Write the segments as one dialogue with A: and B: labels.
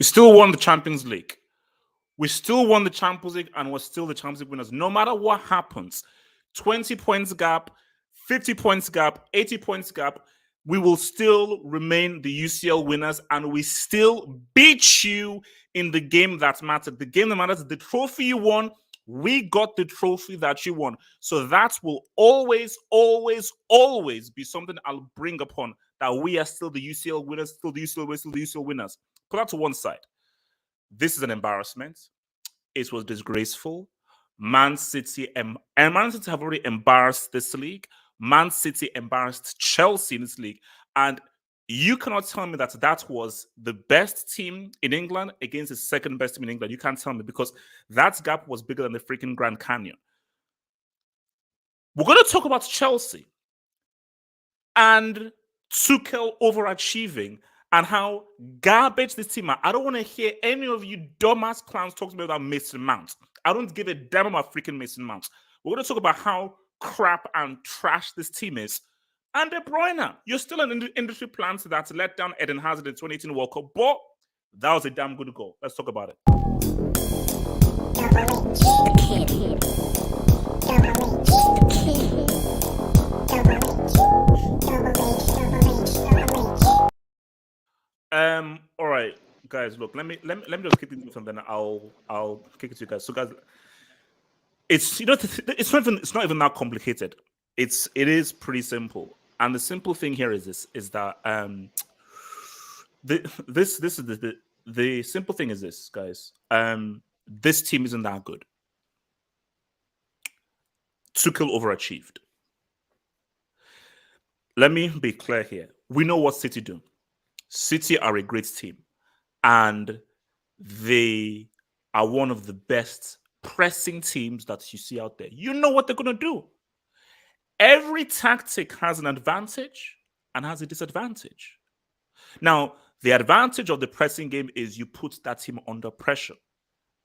A: We still won the Champions League. We still won the Champions League and we're still the Champions League winners. No matter what happens, 20 points gap, 50 points gap, 80 points gap, we will still remain the UCL winners and we still beat you in the game that mattered. The game that matters, the trophy you won, we got the trophy that you won. So that will always, always, always be something I'll bring upon, that we are still the UCL winners, still the UCL winners, still the UCL winners. Put that to one side. This is an embarrassment. It was disgraceful. Man City have already embarrassed this league. Man City embarrassed Chelsea in this league. And you cannot tell me that that was the best team in England against the second best team in England. You can't tell me, because that gap was bigger than the freaking Grand Canyon. We're going to talk about Chelsea and Tuchel overachieving and how garbage this team are. I don't want to hear any of you dumbass clowns talk to me about Mason Mount. I don't give a damn about freaking Mason Mount. We're going to talk about how crap and trash this team is. And De Bruyne, you're still an industry plant that let down Eden Hazard in the 2018 World Cup, but that was a damn good goal. Let's talk about it. All right, guys. Look, let me just kick it and then I'll kick it to you guys. So, guys, it's not even that complicated. It is pretty simple. And the simple thing here is that the simple thing is this, guys. This team isn't that good. Tuchel overachieved. Let me be clear here. We know what City do. City are a great team, and they are one of the best pressing teams that you see out there. You know what they're going to do. Every tactic has an advantage and has a disadvantage. Now, the advantage of the pressing game is you put that team under pressure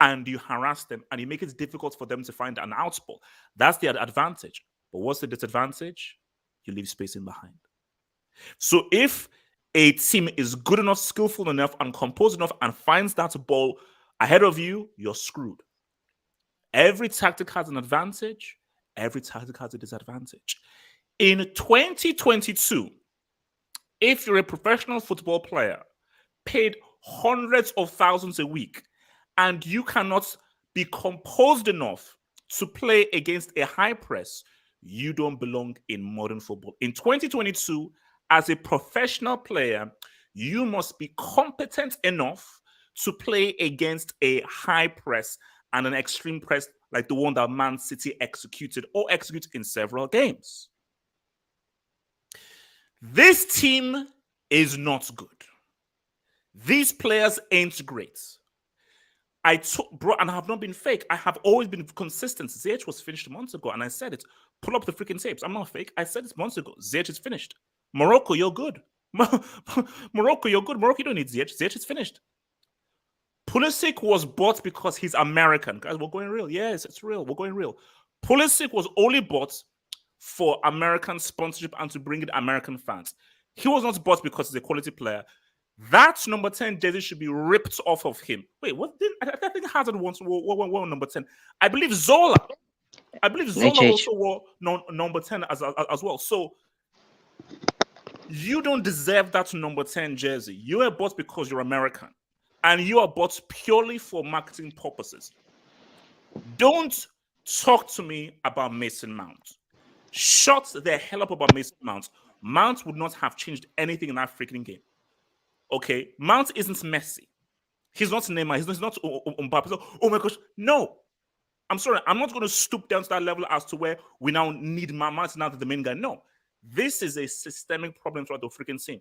A: and you harass them and you make it difficult for them to find an outball. That's the advantage. But what's the disadvantage? You leave space in behind. So if a team is good enough, skillful enough, and composed enough and finds that ball ahead of you, you're screwed. Every tactic has an advantage. Every tactic has a disadvantage. In 2022, if you're a professional football player, paid hundreds of thousands a week, and you cannot be composed enough to play against a high press, you don't belong in modern football. In 2022, as a professional player, you must be competent enough to play against a high press and an extreme press like the one that Man City executed or execute in several games. This team is not good. These players ain't great. And I have not been fake. I have always been consistent. ZIYECH was finished months ago, and I said it. Pull up the freaking tapes. I'm not fake. I said it months ago. ZIYECH is finished. Morocco, you're good. Morocco, you're good. Morocco, you don't need ZIYECH. ZIYECH is finished. Pulisic was bought because he's American. Guys, we're going real. Yes, it's real. We're going real. Pulisic was only bought for American sponsorship and to bring in American fans. He was not bought because he's a quality player. That number 10 jersey should be ripped off of him. Wait, what? I think Hazard wore number 10. I believe Zola. Also wore number 10 as well. So you don't deserve that number 10 jersey. You are bought because you're American. And you are bought purely for marketing purposes. Don't talk to me about Mason Mount. Shut the hell up about Mason Mount. Mount would not have changed anything in that freaking game. Okay? Mount isn't Messi. He's not Neymar. He's not Mbappe. So, oh my gosh. No. I'm sorry. I'm not going to stoop down to that level as to where we now need Mount now to the main guy. No. This is a systemic problem throughout the freaking team.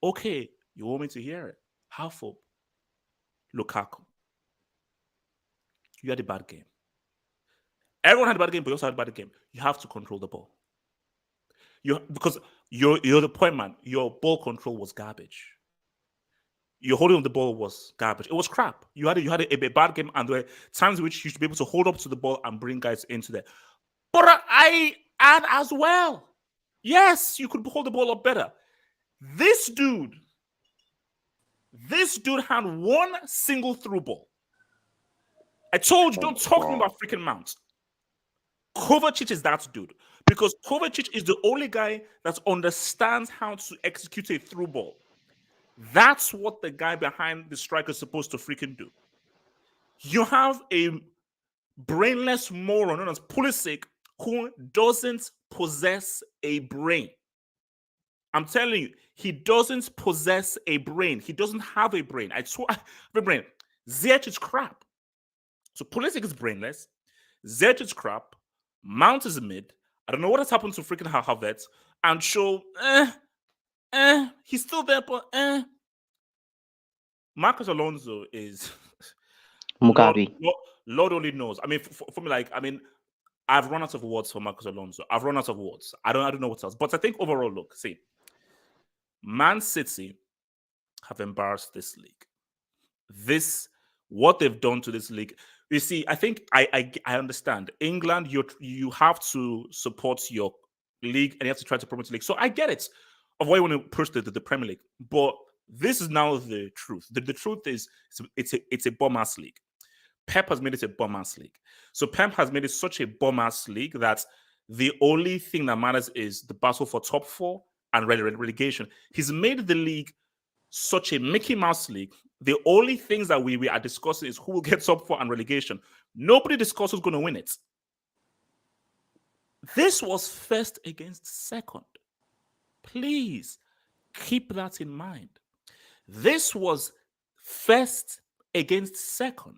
A: Okay. You want me to hear it? How for? Lukaku. You had a bad game. Everyone had a bad game, but you also had a bad game. You have to control the ball. Because you're the point man. Your ball control was garbage. Your holding of the ball was garbage. It was crap. You had a bad game, and there were times in which you should be able to hold up to the ball and bring guys into there. But I add as well. Yes, you could hold the ball up better. This dude This dude had one single through ball. I told you, don't talk to me about freaking Mount. Kovacic is that dude. Because Kovacic is the only guy that understands how to execute a through ball. That's what the guy behind the striker is supposed to freaking do. You have a brainless moron known as Pulisic who doesn't possess a brain. I'm telling you, he doesn't possess a brain. He doesn't have a brain. I swear, a brain. ZIYECH is crap. So Pulisic is brainless. ZIYECH is crap. Mount is mid. I don't know what has happened to freaking Havertz. And so, he's still there, but Marcus Alonso is
B: Mugabe.
A: Lord only knows. I mean, for me, like, I mean, I've run out of words for Marcus Alonso. I've run out of words. I don't know what else. But I think overall, look, see, Man City have embarrassed this league. What they've done to this league. You see, I think I understand. England, you have to support your league and you have to try to promote the league. So I get it of why you want to push the Premier League. But this is now the truth. The truth is it's a bum-ass league. Pep has made it a bum-ass league. So Pep has made it such a bum-ass league that the only thing that matters is the battle for top four and relegation. He's made the league such a Mickey Mouse league. The only things that we are discussing is who will get top four and relegation. Nobody discusses who's going to win it. This was first against second. Please keep that in mind. This was first against second.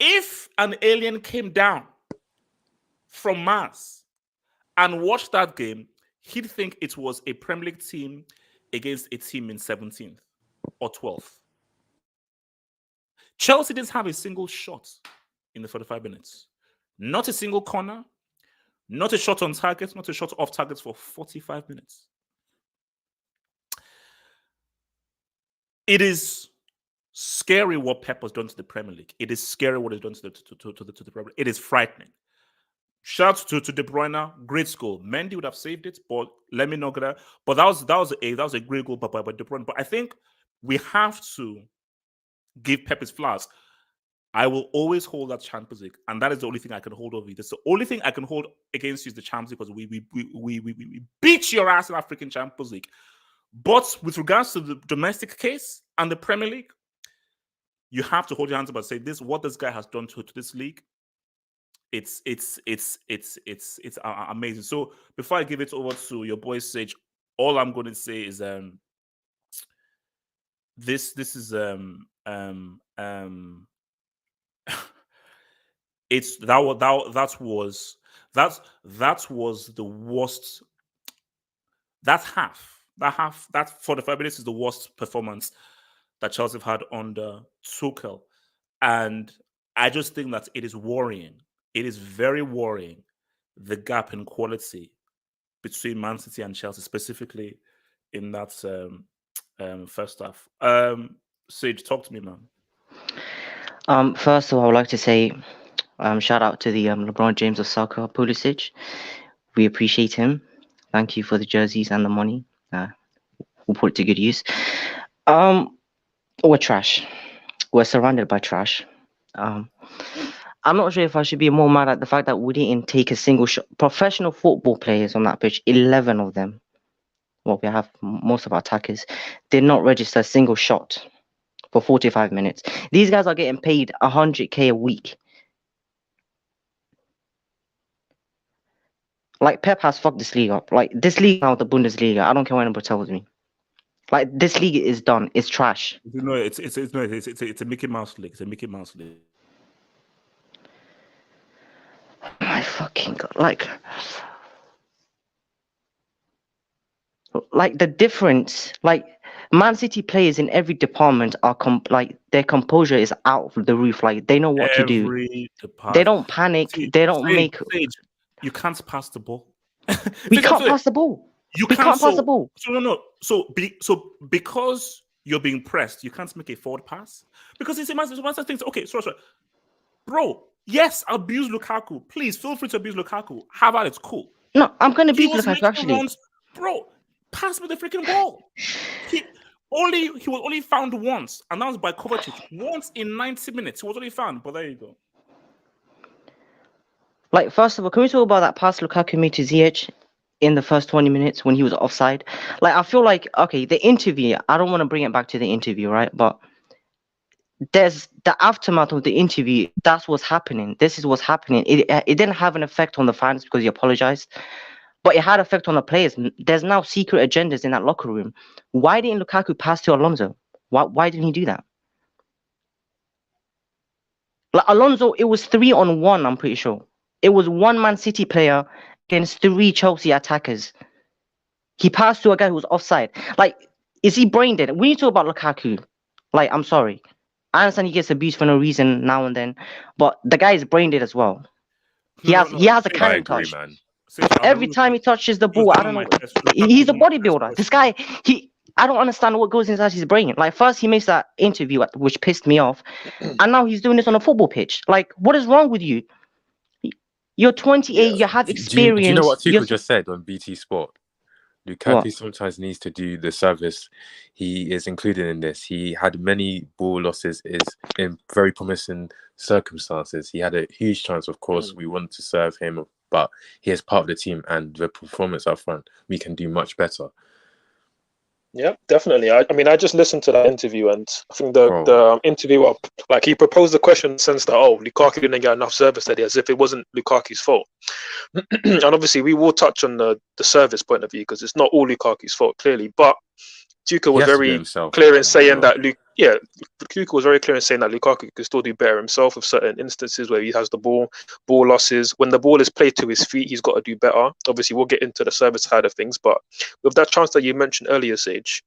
A: If an alien came down from Mars and watched that game, he'd think it was a Premier League team against a team in 17th or 12th. Chelsea didn't have a single shot in the 45 minutes. Not a single corner, not a shot on target, not a shot off target for 45 minutes. It is scary what Pep has done to the Premier League. It is scary what he's done to the Premier League. It is frightening. Shout out to De Bruyne, great goal. Mendy would have saved it, but let me not get that. But that was a great goal by De Bruyne. But I think we have to give Pep his flowers. I will always hold that Champions League, and that is the only thing I can hold over you. That's the only thing I can hold against you is the Champions League, because we beat your ass in that freaking Champions League. But with regards to the domestic case and the Premier League, you have to hold your hands up and say, "This what this guy has done to this league. It's amazing." So before I give it over to your boy Sage, all I'm going to say is this is it's that was the worst. That 45 minutes is the worst performance that Chelsea have had under Tuchel, and I just think that it is worrying. It is very worrying, the gap in quality between Man City and Chelsea, specifically in that first half. Sage, talk to me, man.
B: First of all, I would like to say shout out to the LeBron James of soccer, Pulisic. We appreciate him. Thank you for the jerseys and the money. We'll put it to good use. We're trash. We're surrounded by trash. I'm not sure if I should be more mad at the fact that we didn't take a single shot. Professional football players on that pitch, 11 of them, well, we have most of our attackers, did not register a single shot for 45 minutes. These guys are getting paid 100k a week. Like, Pep has fucked this league up. Like, this league now, the Bundesliga, I don't care what anybody tells me. Like, this league is done. It's trash.
A: No, it's a Mickey Mouse league. It's a Mickey Mouse league.
B: My fucking God. Like the difference, like, Man City players in every department are their composure is out of the roof. Like, they know what to do. They don't panic. They don't make.
A: You can't pass the ball.
B: We can't pass the ball. We can't pass the ball.
A: So because you're being pressed, you can't make a forward pass, because it's a massive thing. Okay, sorry, bro. Yes, abuse Lukaku. Please feel free to abuse Lukaku. How about it's cool?
B: No, I'm gonna abuse Lukaku actually.
A: Bro, pass me the freaking ball. He was only found once, and that was by Kovacic. Once in 90 minutes, he was only found. But there you go.
B: Like, first of all, can we talk about that pass Lukaku made to ZIYECH in the first 20 minutes when he was offside? Like, I feel like, okay, the interview, I don't want to bring it back to the interview, right? But there's the aftermath of the interview. That's what's happening. This is what's happening. It didn't have an effect on the fans because he apologized, but it had effect on the players. There's now secret agendas in that locker room. Why didn't Lukaku pass to Alonso? Why didn't he do that? Like, Alonso, it was 3-on-1, I'm pretty sure. It was one Man City player against 3 Chelsea attackers. He passed to a guy who was offside. Like, is he brain dead? When you talk about Lukaku, like, I'm sorry. I understand he gets abused for no reason now and then, but the guy is brain dead as well. He has a cannon touch.
C: Man.
B: Every time he touches the ball, I don't know. He's a bodybuilder. This guy, I don't understand what goes inside his brain. Like, first he makes that interview, which pissed me off, and now he's doing this on a football pitch. Like, what is wrong with you? You're 28. You have experience.
C: Do you know what Tuchel just said on BT Sport? Lukaku sometimes needs to do the service. He is included in this. He had many ball losses in very promising circumstances. He had a huge chance, of course. We want to serve him, but he is part of the team, and the performance up front, we can do much better.
D: Yeah, definitely. I mean, I just listened to that interview, and I think the interviewer, like, he proposed the question in the sense that, Lukaku didn't get enough service today, as if it wasn't Lukaku's fault. And obviously, we will touch on the service point of view because it's not all Lukaku's fault, clearly. But Tuchel was very clear in saying that Lukaku was very clear in saying that Lukaku could still do better himself with certain instances where he has the ball losses. When the ball is played to his feet, he's got to do better. Obviously, we'll get into the service side of things, but with that chance that you mentioned earlier, Sage,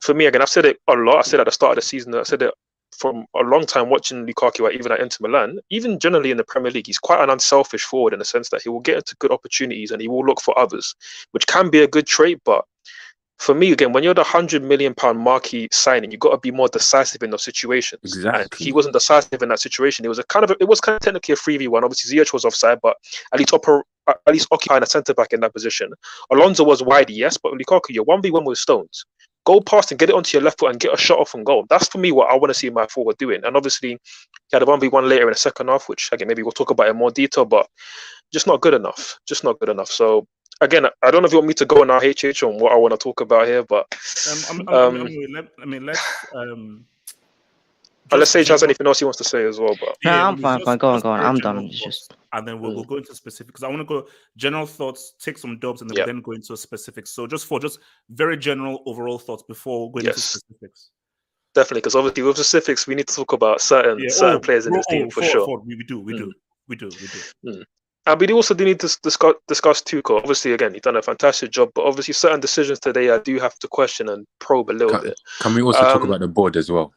D: for me, again, I've said it a lot. I said at the start of the season, I said it from a long time watching Lukaku, even at Inter Milan, even generally in the Premier League, he's quite an unselfish forward in the sense that he will get into good opportunities and he will look for others, which can be a good trait, but for me, again, when you're the £100 million marquee signing, you've got to be more decisive in those situations.
C: Exactly.
D: And he wasn't decisive in that situation. It was kind of technically a 3v1. Obviously, ZIYECH was offside, but at least occupying a centre back in that position. Alonso was wide, yes, but Lukaku, you're 1v1 with Stones. Go past and get it onto your left foot and get a shot off and goal. That's for me what I want to see my forward doing. And obviously, he had a 1v1 later in the second half, which again maybe we'll talk about in more detail, but just not good enough. Just not good enough. So. Again, I don't know if you want me to go on our HH on what I want to talk about here, but unless Sage has anything else he wants to say as well. But
B: I'm fine. Go on. I'm done.
A: And then we'll go into specifics because I want to go general thoughts, take some dubs, and then we'll then go into specifics. So just very general overall thoughts before going into specifics.
D: Definitely, because obviously with specifics we need to talk about certain players in this team for sure.
A: We do.
D: And we also do need to discuss Tuchel. Obviously, again, he's done a fantastic job, but obviously certain decisions today I do have to question and probe a little bit.
C: Can we also talk about the board as well?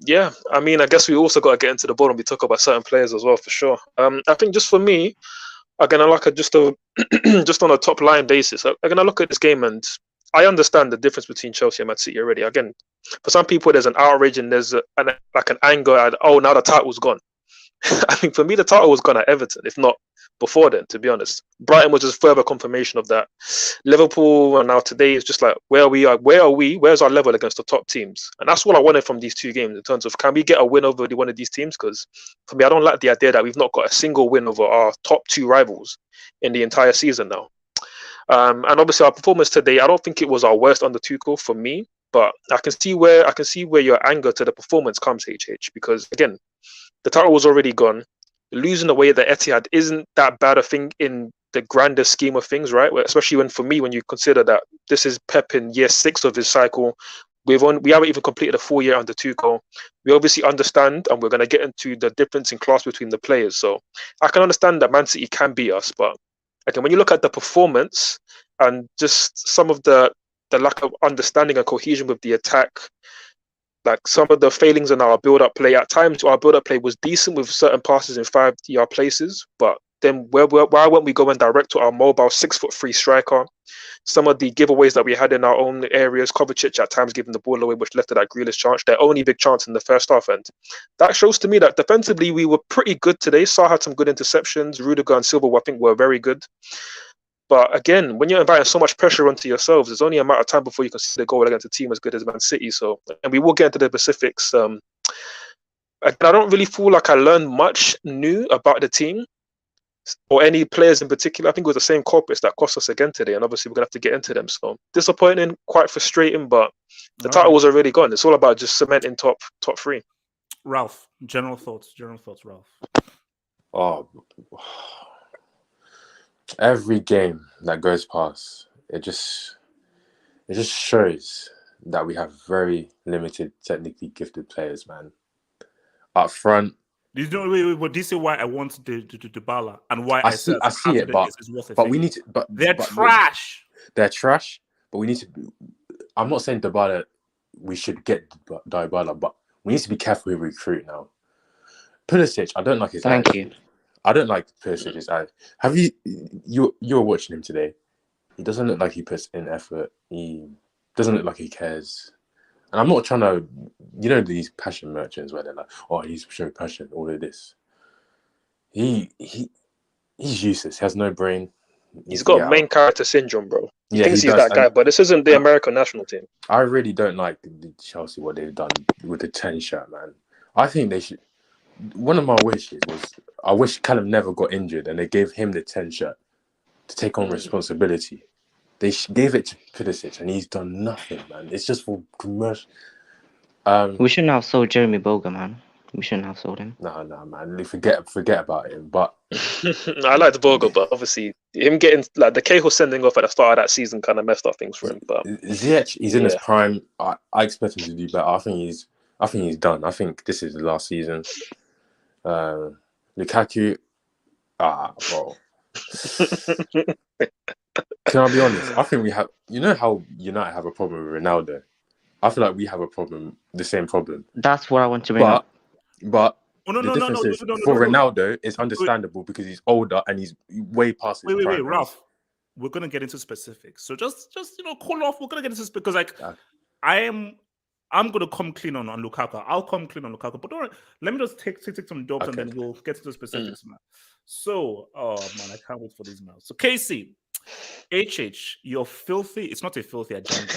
D: Yeah, I mean, I guess we also got to get into the board and we talk about certain players as well, for sure. I think just for me, again, I like just on a top line basis. Again, I look at this game and I understand the difference between Chelsea and Man City already. Again, for some people, there's an outrage and there's an anger at, now the title's gone. I think for me, the title was gone at Everton, if not before then, to be honest. Brighton was just further confirmation of that. Liverpool, and now today is just like, where are we? Where's our level against the top teams? And that's what I wanted from these two games in terms of, can we get a win over one of these teams? Because for me, I don't like the idea that we've not got a single win over our top two rivals in the entire season now. And obviously our performance today, I don't think it was our worst under Tuchel for me, but I can see where your anger to the performance comes, HH, because again, the title was already gone. Losing away at the Etihad isn't that bad a thing in the grander scheme of things, right? Especially when you consider that this is Pep in year 6 of his cycle. We haven't even completed a full year under Tuchel. We obviously understand, and we're going to get into the difference in class between the players. So I can understand that Man City can beat us, but again, when you look at the performance and just some of the lack of understanding and cohesion with the attack, like some of the failings in our build-up play, at times our build-up play was decent with certain passes in 5-yard places, but then why weren't we going direct to our mobile 6'3" striker? Some of the giveaways that we had in our own areas, Kovacic at times giving the ball away, which led to that Grealish chance, their only big chance in the first half. And that shows to me that defensively we were pretty good today. Salah had some good interceptions. Rudiger and Silva, I think, were very good. But again, when you're inviting so much pressure onto yourselves, it's only a matter of time before you can see the goal against a team as good as Man City. So, and we will get into the specifics. I don't really feel like I learned much new about the team or any players in particular. I think it was the same culprits that cost us again today, and obviously we're gonna have to get into them. So disappointing, quite frustrating, but the title was already gone. It's all about just cementing top three.
A: Ralph, general thoughts, Ralph.
C: Oh, every game that goes past, it just shows that we have very limited technically gifted players, man. Up front.
A: Wait, do you see why I want the Dybala and why I see it,
C: but we need to. But
A: they're trash.
C: They're trash. But we need to. I'm not saying Dybala. We should get Dybala, but we need to be careful who we recruit now. Pulisic, I don't like his.
B: Thank you.
C: I don't like Pulisic's eye. Have you were watching him today? He doesn't look like he puts in effort. He doesn't look like he cares. And I'm not trying to, these passion merchants where they're like, oh, he's showing passion, all of this. He's useless. He has no brain.
D: He's got main character syndrome, bro. He thinks he's
C: does.
D: that guy, but this isn't the American national team.
C: I really don't like the Chelsea, what they've done with the 10 shirt, man. I think they should. One of my wishes was, I wish Callum never got injured and they gave him the 10 shirt to take on responsibility. They gave it to Pulisic and he's done nothing, man. It's just for commercial.
B: We shouldn't have sold Jeremy Boga, man. We shouldn't have sold him.
C: No, man. Forget about him. But
D: I like the Boga, but obviously him getting like the Cahill sending off at the start of that season kind of messed up things for him. But
C: ZIYECH, he's in his prime. I expect him to do better. I think he's done. I think this is the last season. Lukaku, bro. Can I be honest? I think we have. You know how United have a problem with Ronaldo. I feel like we have the same problem.
B: That's what I want to bring up.
C: But the difference is for Ronaldo, it's understandable because he's older and he's way past his prime.
A: Wait, Ralph. We're gonna get into specifics. So just cool off. We're gonna get into because I'm gonna come clean on Lukaku. I'll come clean on Lukaku. But don't worry, let me just take some dubs and then we'll get to the specifics, man. So, oh man, I can't wait for these now. So KC, HH, your filthy. It's not a filthy agenda.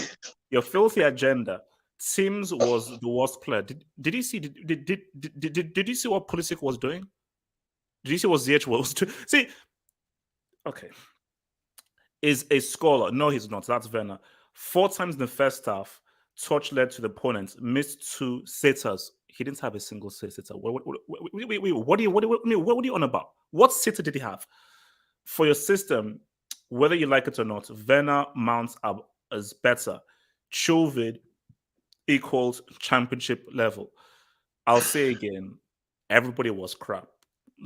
A: Your filthy agenda. Sims was the worst player. Did you see? Did you see what Pulisic was doing? Did you see what ZIYECH was doing? See, okay, is a scorer. No, he's not. That's Werner. 4 times in the first half, touch led to the opponent. Missed 2 sitters. He didn't have a single sitter. Wait, what are you on about? What sitter did he have? For your system, whether you like it or not, Werner mounts up as better. Chovid equals championship level. I'll say again, everybody was crap.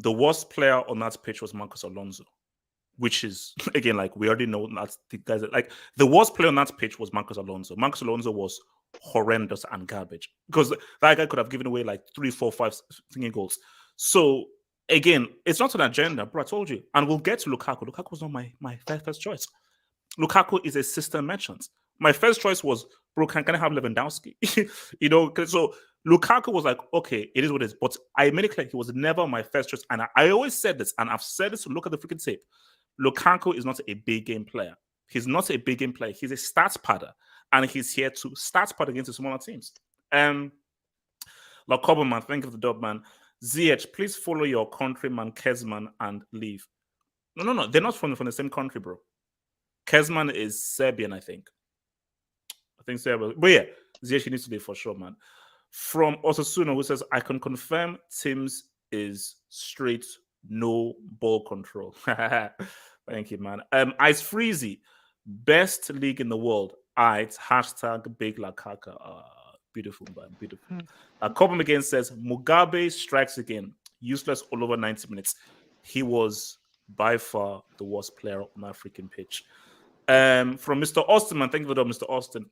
A: The worst player on that pitch was Marcus Alonso, which is, again, like we already know that's the guys that, like, the worst player on that pitch was Marcus Alonso. Marcus Alonso was horrendous and garbage because that guy could have given away like 3, 4, 5 thinking goals. So again, it's not an agenda, but I told you, and we'll get to Lukaku. Lukaku was not my first choice. Lukaku is a system merchant. My first choice was, bro, can I have Lewandowski? So Lukaku was like, okay, it is what it is. But I made it clear he was never my first choice. And I always said this, and I've said this to look at the freaking tape. Lukaku is not a big game player. He's not a big game player. He's a stats padder. And he's here to stats pad against the smaller teams. Lakobo, man, thank you for the dub, man. ZIYECH, please follow your countryman, Kezman, and leave. No. They're not from the same country, bro. Kezman is Serbian, I think. Serbian. But yeah, ZIYECH needs to be for sure, man. From Osasuna, who says, I can confirm Tim's is straight, no ball control. Thank you, man. Ice Freezy, best league in the world. Hashtag Big Lakaka. Beautiful, man. Beautiful. Cobham again says, Mugabe strikes again. Useless all over 90 minutes. He was by far the worst player on that freaking pitch. From Mr. Austin, man. Thank you for that, Mr. Austin.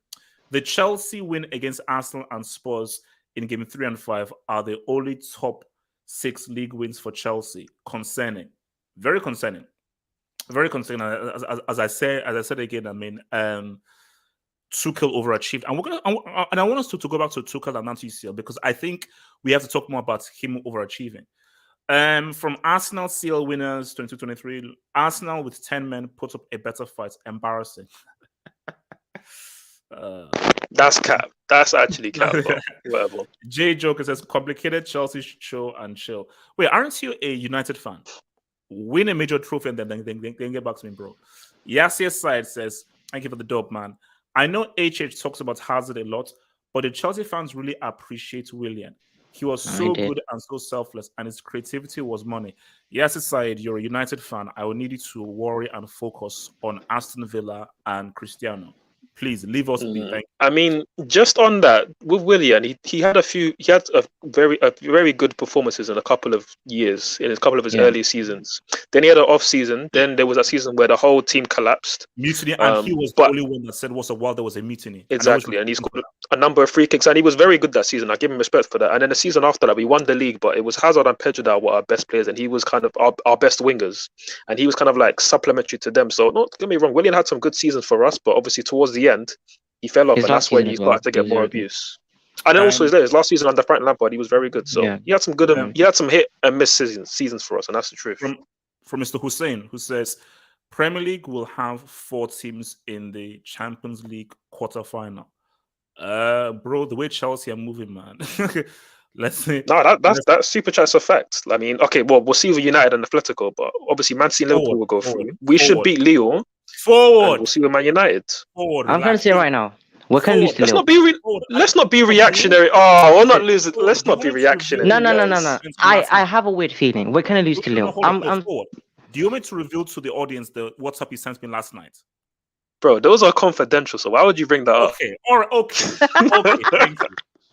A: The Chelsea win against Arsenal and Spurs in game 3 and 5 are the only top 6 league wins for Chelsea. Concerning. Very concerning. Very concerning. As I said again, I mean, Tuchel overachieved. And I want us to go back to Tuchel and not UCL because I think we have to talk more about him overachieving. From Arsenal CL winners 22-23, Arsenal with 10 men put up a better fight. Embarrassing.
D: That's cap. That's actually cap, but whatever.
A: J Joker says complicated Chelsea show and chill. Wait, aren't you a United fan? Win a major trophy and then get back to me, bro. Yasir Side says, thank you for the dope, man. I know HH talks about Hazard a lot, but the Chelsea fans really appreciate Willian. He was so good and so selfless, and his creativity was money. Yasir Side, you're a United fan. I will need you to worry and focus on Aston Villa and Cristiano. Please leave us be. Thank you.
D: I mean, just on that with Willian, he had a very good performances in a couple of years in a couple of his early seasons. Then he had an off season. Then there was a season where the whole team collapsed.
A: Mutiny, and he was the only one that said, "What's a while there was a mutiny?"
D: Exactly, and he scored a number of free kicks, and he was very good that season. I give him respect for that. And then the season after that, we won the league, but it was Hazard and Pedro that were our best players, and he was kind of our best wingers, and he was kind of like supplementary to them. So don't get me wrong, Willian had some good seasons for us, but obviously towards the end, he fell off, and that's when he started to get more abuse. And then also his last season under Frank Lampard, he was very good. So he had some good, he had some hit and miss seasons for us, and that's the truth.
A: From Mr. Hussein, who says Premier League will have 4 teams in the Champions League quarterfinal. Bro, the way Chelsea are moving, man. Let's see.
D: No, that's super chat's a fact. I mean, okay, well, we'll see with United and Atletico, but obviously Man City and Liverpool will go through. We should beat Leo.
A: Forward.
D: We'll see with Man United.
A: Forward.
B: I'm going to say right now, we're going to lose to Leo.
D: Let's not be reactionary. Oh, we're not losing. Let's not be reactionary.
B: No. I have a weird feeling. We're going to lose to Leo.
A: Do you want me to reveal to the audience the WhatsApp you sent me last night?
D: Bro, those are confidential, so why would you bring that up?
A: Okay, all right, okay, thank you.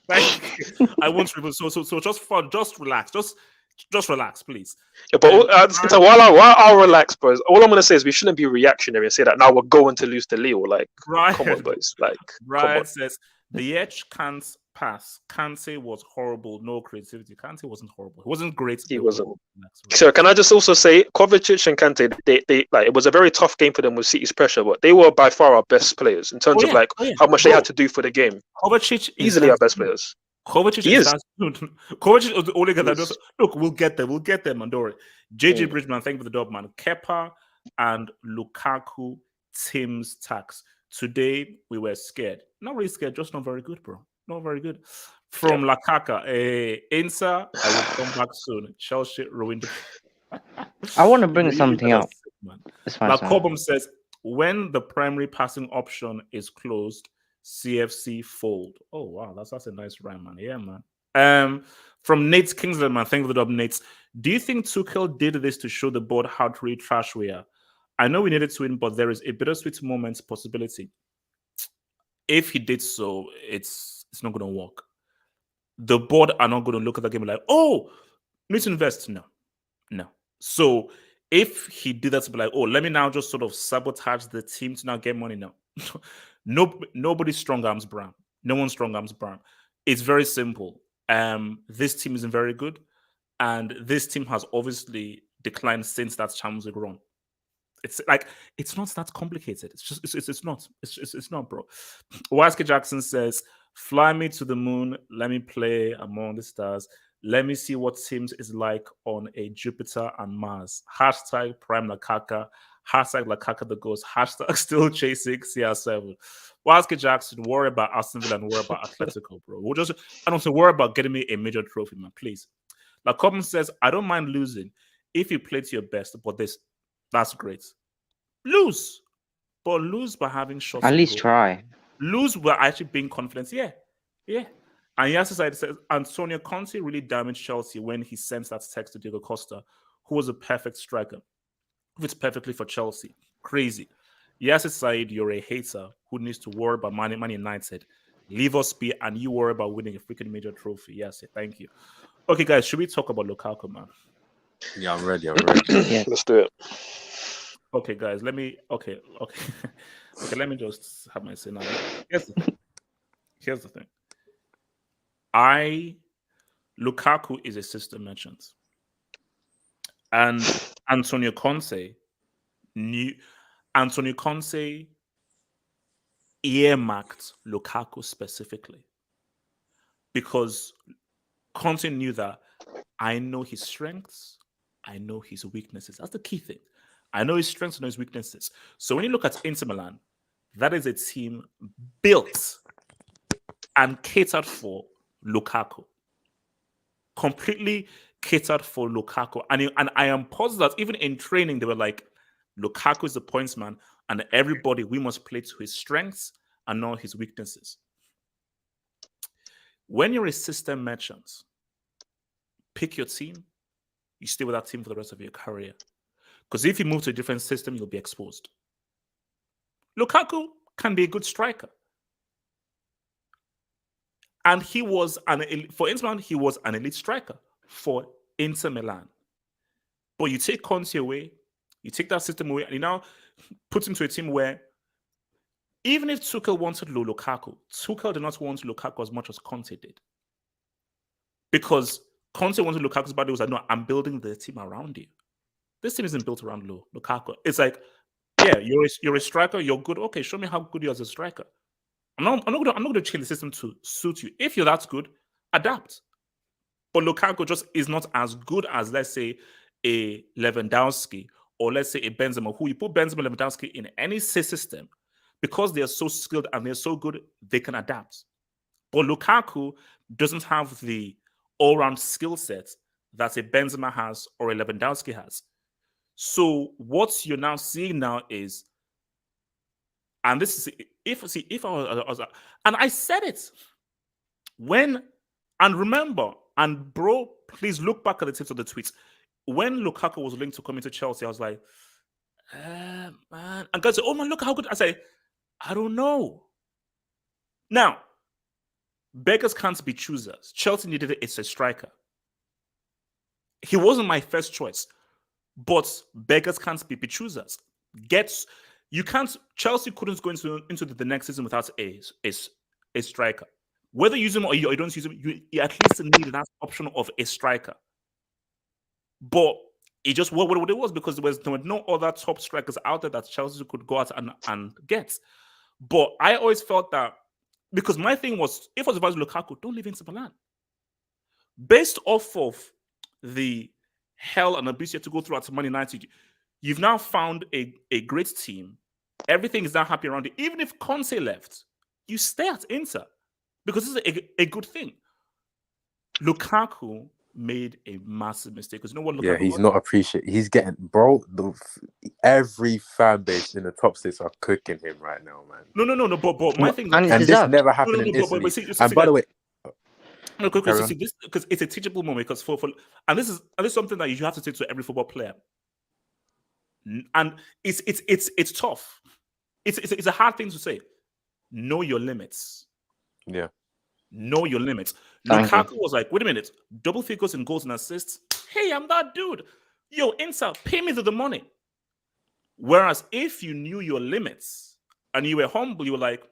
A: Thank you. I won't reveal. So just relax. Just relax, please.
D: Yeah, but while I'll relax, boys, all I'm gonna say is we shouldn't be reactionary and say that now we're going to lose to Leo. Like, come on, boys. Like,
A: Brian says the edge can't pass. Kante was horrible. No creativity. Kante wasn't horrible. He wasn't great.
D: He wasn't. So can I just also say, Kovacic and Kante, they like it was a very tough game for them with City's pressure, but they were by far our best players in terms of how much they had to do for the game.
A: Kovacic
D: easily our best players.
A: Kovacic is Kovacic is the only guy that does. Look, we'll get there, man. Don't worry. JJ Bridgman, thank you for the dub, man. Kepa and Lukaku team's tax. Today we were scared. Not really scared, just not very good, bro. Not very good. From Lakaka, Insa, I will come back soon. Chelsea ruined.
B: I want to bring something up.
A: Lakobum says, when the primary passing option is closed, CFC fold. Oh wow, that's a nice rhyme, man. Yeah, man. From Nate Kingsland, man. Thank you for the dub, Nate. Do you think Tuchel did this to show the board how to read trash we are? I know we needed to win, but there is a bittersweet moment possibility. If he did so, it's not going to work. The board are not going to look at the game like, oh, we need to invest. No. So if he did that to be like, oh, let me now just sort of sabotage the team to now get money. No. Nobody's strong arms Bram. No one's strong arms Bram. It's very simple. This team isn't very good, and this team has obviously declined since that Champions League run. It's like it's not that complicated. It's not, bro. Waske Jackson says, "Fly me to the moon. Let me play among the stars. Let me see what teams is like on a Jupiter and Mars." Hashtag Prime Lakaka. Hashtag Lakaka the Ghost. Hashtag still chasing CR7. Waske Jackson, worry about Aston Villa and worry about Atletico, bro. I don't say worry about getting me a major trophy, man. Please. Lacobbin says, I don't mind losing if you play to your best, but that's great. Lose. But lose by having shots.
B: At least try.
A: Lose by actually being confident. Yeah. And Yasser says Antonio Conte really damaged Chelsea when he sent that text to Diego Costa, who was a perfect striker. Fits perfectly for Chelsea. Crazy. Yasser Said, you're a hater who needs to worry about Man United. Leave us be, and you worry about winning a freaking major trophy. Yes, thank you. Okay, guys, should we talk about Lukaku, man?
C: Yeah, I'm ready.
D: Yeah, let's do it.
A: Okay, guys, let me just have my say now. Here's the thing. Lukaku is a system merchant. And Antonio Conte earmarked Lukaku specifically because Conte knew that I know his strengths. I know his weaknesses. That's the key thing. I know his strengths, I know his weaknesses. So when you look at Inter Milan, that is a team built and catered for Lukaku. Completely catered for Lukaku. And I am positive that even in training, they were like, Lukaku is the points man, and everybody, we must play to his strengths and not his weaknesses. When you're a system merchant, pick your team, you stay with that team for the rest of your career. Because if you move to a different system, you'll be exposed. Lukaku can be a good striker. And he was for Inter Milan, he was an elite striker for Inter Milan. But you take Conte away, you take that system away, and you now put him to a team where even if Tuchel wanted Lukaku, Tuchel did not want Lukaku as much as Conte did. Because Conte wanted Lukaku's body, was like, no, I'm building the team around you. This team isn't built around Lukaku. It's like, yeah, you're a striker, you're good. Okay, show me how good you are as a striker. I'm not going to change the system to suit you. If you're that good, adapt. But Lukaku just is not as good as, let's say, a Lewandowski or let's say a Benzema, who you put Benzema and Lewandowski in any system, because they are so skilled and they're so good, they can adapt. But Lukaku doesn't have the all-round skill set that a Benzema has or a Lewandowski has. So what you're now seeing now is, and this is if I was and I said it and remember, and bro, please look back at the tips of the tweets. When Lukaku was linked to coming to Chelsea, I was like, man. And guys said, oh man, look how good. I say, I don't know. Now, beggars can't be choosers. Chelsea needed a striker. He wasn't my first choice, but beggars can't be choosers. Chelsea couldn't go into the next season without a striker. Whether you use him or you don't use him, you at least need that option of a striker. But it just what it was, because there were no other top strikers out there that Chelsea could go out and get. But I always felt that, because my thing was, if I was advising Lukaku, don't leave Inter Milan. Based off of the hell and abuse you have to go through at Man United, you've now found a great team. Everything is now happy around you. Even if Conte left, you stay at Inter, because this is a good thing. Lukaku made a massive mistake, because you know what Lukaku
C: Yeah, he's not appreciated. He's getting, bro, every fan base in the top six are cooking him right now, man.
A: No, but my thing,
B: and
C: And this never happened in
A: but
C: Italy.
A: see,
C: And by the way,
A: no,
C: carry on.
A: because it's a teachable moment. Because and this is something that you have to say to every football player, and it's tough. It's a hard thing to say. Know your limits.
C: Yeah.
A: Know your limits.
B: Thank
A: Lukaku was like, wait a minute, double figures in goals and assists. Hey, I'm that dude. Yo, Inter, pay me the money. Whereas if you knew your limits and you were humble, you were like,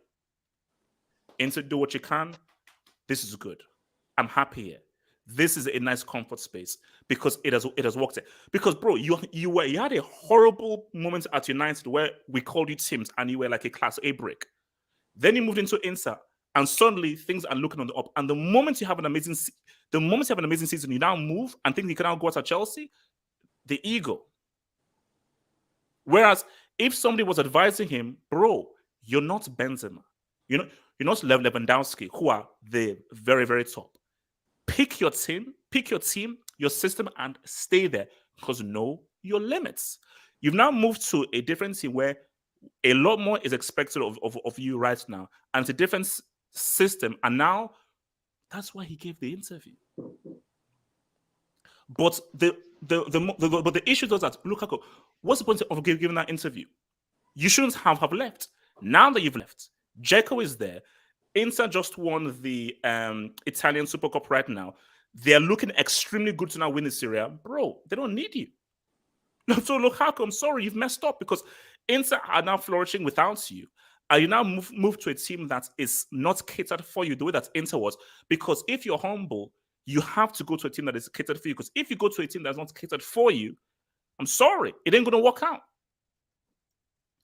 A: Inter, do what you can. This is good. I'm happy here. This is a nice comfort space, because it has worked. Because bro, you had a horrible moment at United where we called you Tims and you were like a class A brick. Then you moved into Inter, and suddenly things are looking on the up. And the moment you have an amazing season, you now move and think you can now go out at Chelsea. The ego. Whereas if somebody was advising him, bro, you're not Benzema, you're not Lewandowski, who are the very, very top. Pick your team, your system, and stay there, because know your limits. You've now moved to a different team where a lot more is expected of you right now, and it's a different system. And now that's why he gave the interview. But the issue is that Lukaku, what's the point of giving that interview? You shouldn't have left. Now that you've left, Dzeko is there. Inter just won the Italian Super Cup right now. They're looking extremely good to now win the Serie. Bro, they don't need you. So Lukaku, I'm sorry, you've messed up, because Inter are now flourishing without you. And you now move to a team that is not catered for you the way that Inter was. Because if you're humble, you have to go to a team that is catered for you. Because if you go to a team that's not catered for you, I'm sorry, it ain't going to work out.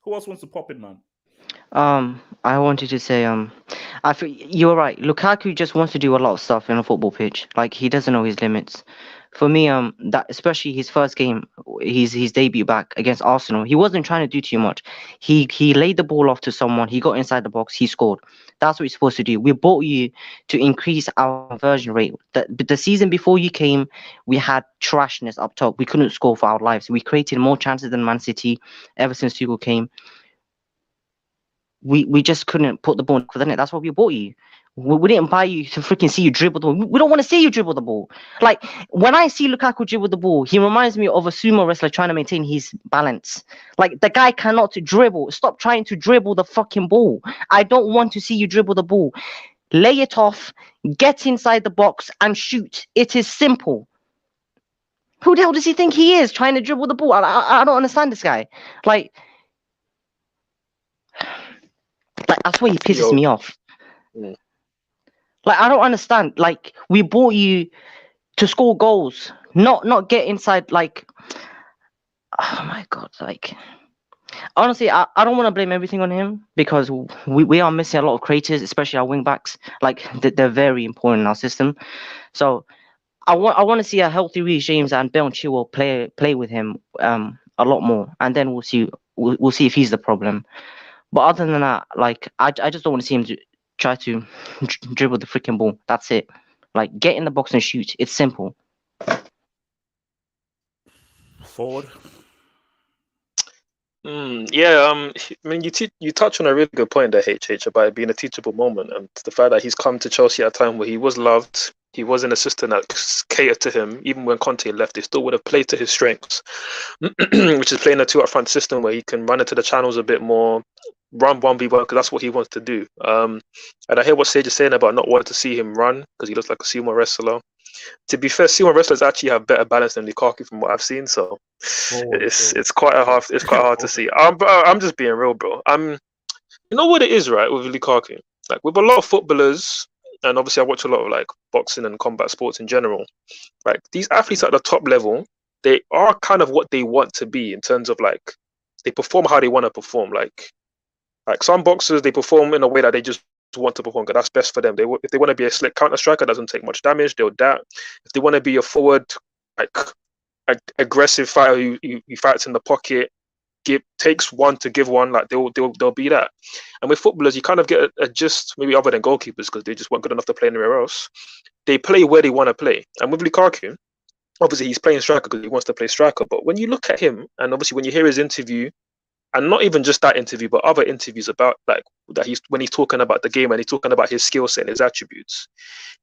A: Who else wants to pop in, man?
B: I wanted to say, I feel you're right. Lukaku just wants to do a lot of stuff in a football pitch. Like, he doesn't know his limits. for me, that especially his first game, his debut back against Arsenal, he wasn't trying to do too much. He laid the ball off to someone. He got inside the box. He scored. That's what you're supposed to do. We bought you to increase our conversion rate. The season before you came, we had trashness up top. We couldn't score for our lives. We created more chances than Man City ever since Tuchel came. We just couldn't put the ball in the net. That's why we bought you. We didn't buy you to freaking see you dribble the ball. We don't want to see you dribble the ball. Like, when I see Lukaku dribble the ball, he reminds me of a sumo wrestler trying to maintain his balance. Like, the guy cannot dribble. Stop trying to dribble the fucking ball. I don't want to see you dribble the ball. Lay it off, get inside the box, and shoot. It is simple. Who the hell does he think he is trying to dribble the ball? I don't understand this guy. Like, that's why he pisses me off.
D: Mm.
B: Like, I don't understand. Like, we bought you to score goals, not get inside. Like, oh my god. Like, honestly, I don't want to blame everything on him, because we are missing a lot of creators, especially our wing backs. Like, they're very important in our system. So I want to see a healthy Reece James and Ben Chilwell play with him a lot more, and then we'll see if he's the problem. But other than that, like, I just don't want to see him try to dribble the freaking ball. That's it. Like, get in the box and shoot. It's simple.
A: Forward.
D: Yeah, I mean, you touch on a really good point there, HH, about it being a teachable moment, and the fact that he's come to Chelsea at a time where he was loved, he was an assistant that catered to him. Even when Conte left, he still would have played to his strengths, which is playing a 2 up front system where he can run into the channels a bit more, run 1v1, because that's what he wants to do. And I hear what Sage is saying about not wanting to see him run because he looks like a sumo wrestler. To be fair, sumo wrestlers actually have better balance than Lukaku from what I've seen, so it's quite hard to see. I'm just being real, bro. You know what it is, right, with Lukaku? Like, with a lot of footballers, and obviously I watch a lot of like boxing and combat sports in general, like, these athletes at the top level, they are kind of what they want to be in terms of, like, they perform how they want to perform. Like some boxers, they perform in a way that they just want to perform because that's best for them. If they want to be a slick counter striker, doesn't take much damage, they'll that. If they want to be a forward, like, aggressive fighter who fights in the pocket, takes one to give one, like, they'll be that. And with footballers, you kind of get a gist, maybe other than goalkeepers, because they just weren't good enough to play anywhere else. They play where they want to play. And with Lukaku, obviously he's playing striker because he wants to play striker. But when you look at him, and obviously when you hear his interview, and not even just that interview, but other interviews about, like, that when he's talking about the game and he's talking about his skill set and his attributes,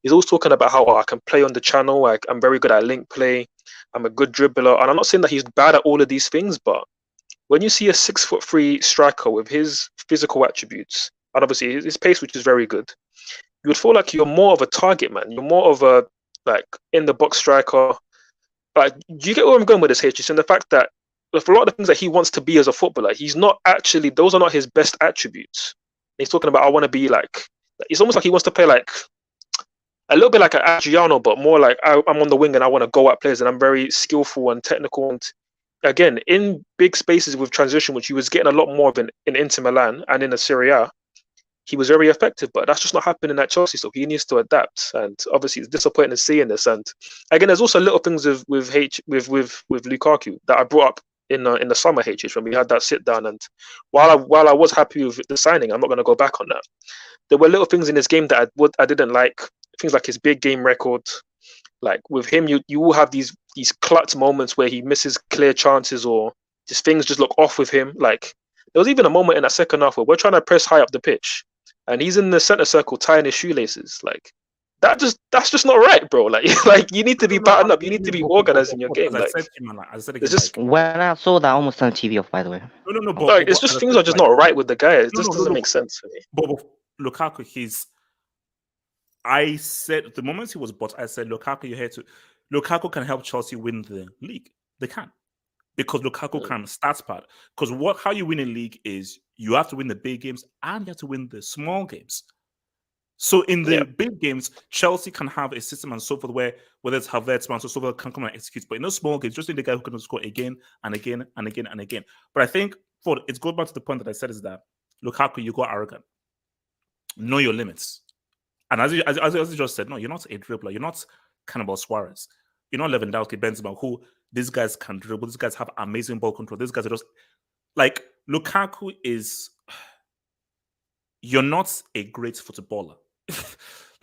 D: he's always talking about how I can play on the channel, I'm very good at link play, I'm a good dribbler. And I'm not saying that he's bad at all of these things, but when you see a 6'3" striker with his physical attributes, and obviously his pace, which is very good, you would feel like you're more of a target man. You're more of a, like, in the box striker. Like, do you get where I'm going with this, H? It's in the fact that with a lot of the things that he wants to be as a footballer, he's not actually, those are not his best attributes. He's talking about, I want to be like, it's almost like he wants to play like a little bit like an Adriano, but more like I'm on the wing and I want to go at players and I'm very skillful and technical. And again, in big spaces with transition, which he was getting a lot more of in Inter Milan and in the Serie A, he was very effective, but that's just not happening at Chelsea. So he needs to adapt, and obviously it's disappointing seeing this. And again, there's also little things with Lukaku that I brought up in the summer, HH, when we had that sit down. And while I was happy with the signing, I'm not going to go back on that. There were little things in his game that I didn't like. Things like his big game record. Like with him, you will have these clutch moments where he misses clear chances or just things just look off with him. Like there was even a moment in that second half where we're trying to press high up the pitch, and he's in the center circle tying his shoelaces. Like that's just not right, bro. Like you need to be patterned up. You need to be organized in your game. Like it's just
B: when I saw that, I almost turned TV off. By the way,
A: no. But,
D: like, it's just things are just not right with the guy. It just doesn't make sense to me.
A: But Lukaku, I said the moment he was bought, I said, Lukaku can help Chelsea win the league. They can. Because Lukaku can start part. Because how you win a league is you have to win the big games and you have to win the small games. So in the big games, Chelsea can have a system and so forth whether it's Havertz and so forth can come and execute. But in those small games, just need the guy who can score again and again and again and again. But I think it's going back to the point that I said is that Lukaku, you got arrogant. Know your limits. And as you just said, no, you're not a dribbler. You're not Cannibal Suarez. You know, Lewandowski, Benzema, who these guys can dribble. These guys have amazing ball control. These guys are just like Lukaku is. You're not a great footballer.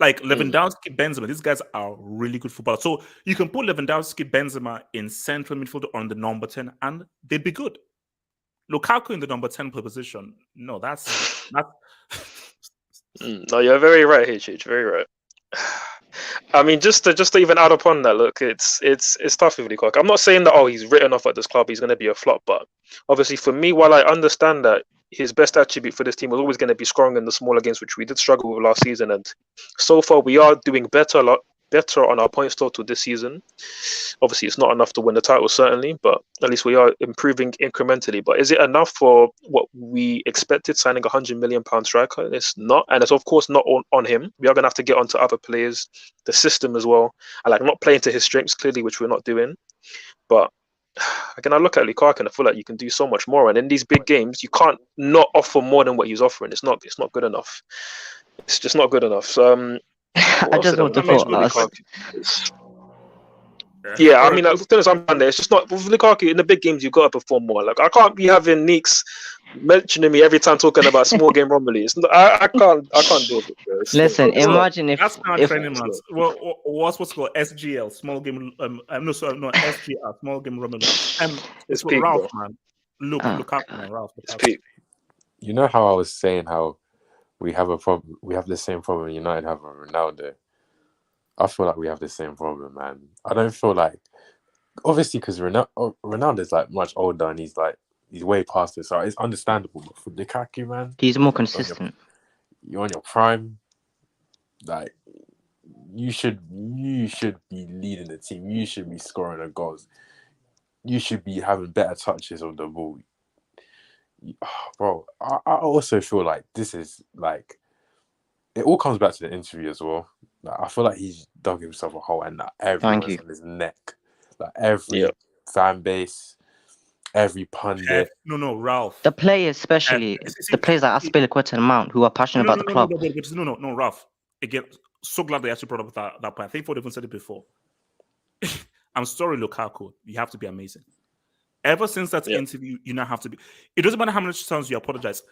A: Like Lewandowski, Benzema, these guys are really good footballers. So you can put Lewandowski, Benzema in central midfield on the number 10, and they'd be good. Lukaku in the number 10 position, no, that's not.
D: No, you're very right, HH. Very right. I mean, just to even add upon that, look, it's tough with Lukaku. I'm not saying that he's written off at this club, he's going to be a flop, but obviously for me, while I understand that his best attribute for this team was always going to be strong in the smaller games, which we did struggle with last season, and so far we are doing a lot better on our points total this season. Obviously, it's not enough to win the title, certainly, but at least we are improving incrementally. But is it enough for what we expected, signing a £100 million striker? It's not, and it's of course not on him. We are going to have to get onto other players, the system as well, and like not playing to his strengths clearly, which we're not doing. But again, I look at Lukaku and I feel like you can do so much more. And in these big games, you can't not offer more than what he's offering. It's not good enough. It's just not good enough. So
B: I just want to thought
D: yeah, I mean, as soon as I'm down there, it's just not with Lukaku in the big games. You've got to perform more. Like I can't be having Neeks mentioning me every time talking about small game Romilly. I can't do it. Bro.
B: Listen, imagine if
A: That's not training months. Well, what's called SGL, small game. SGL, small game Romilly.
D: It's
A: for
D: peak,
A: Ralph,
D: bro.
A: man. Lukaku, man, Ralph.
D: It's peak.
C: You know how I was saying how we have a problem. We have the same problem United have with Ronaldo. I feel like we have the same problem, man. I don't feel like, obviously, because Ronaldo's like much older and he's way past it, so it's understandable. But for Lukaku, man,
B: he's more consistent.
C: You're on your prime. Like you should be leading the team. You should be scoring the goals. You should be having better touches of the ball. Bro, I also feel like this is like it all comes back to the interview as well. Like, I feel like he's dug himself a hole and that everyone's on his neck. Like every fan base, every pundit.
A: No, Ralph.
B: The players, especially the players like Aspilicueta and Mount, who are passionate about the club.
A: No, Ralph. Again, so glad they actually brought up that point. I think Ford even said it before. I'm sorry, Lukaku. You have to be amazing. Ever since that interview, you now have to be. It doesn't matter how many times you apologize.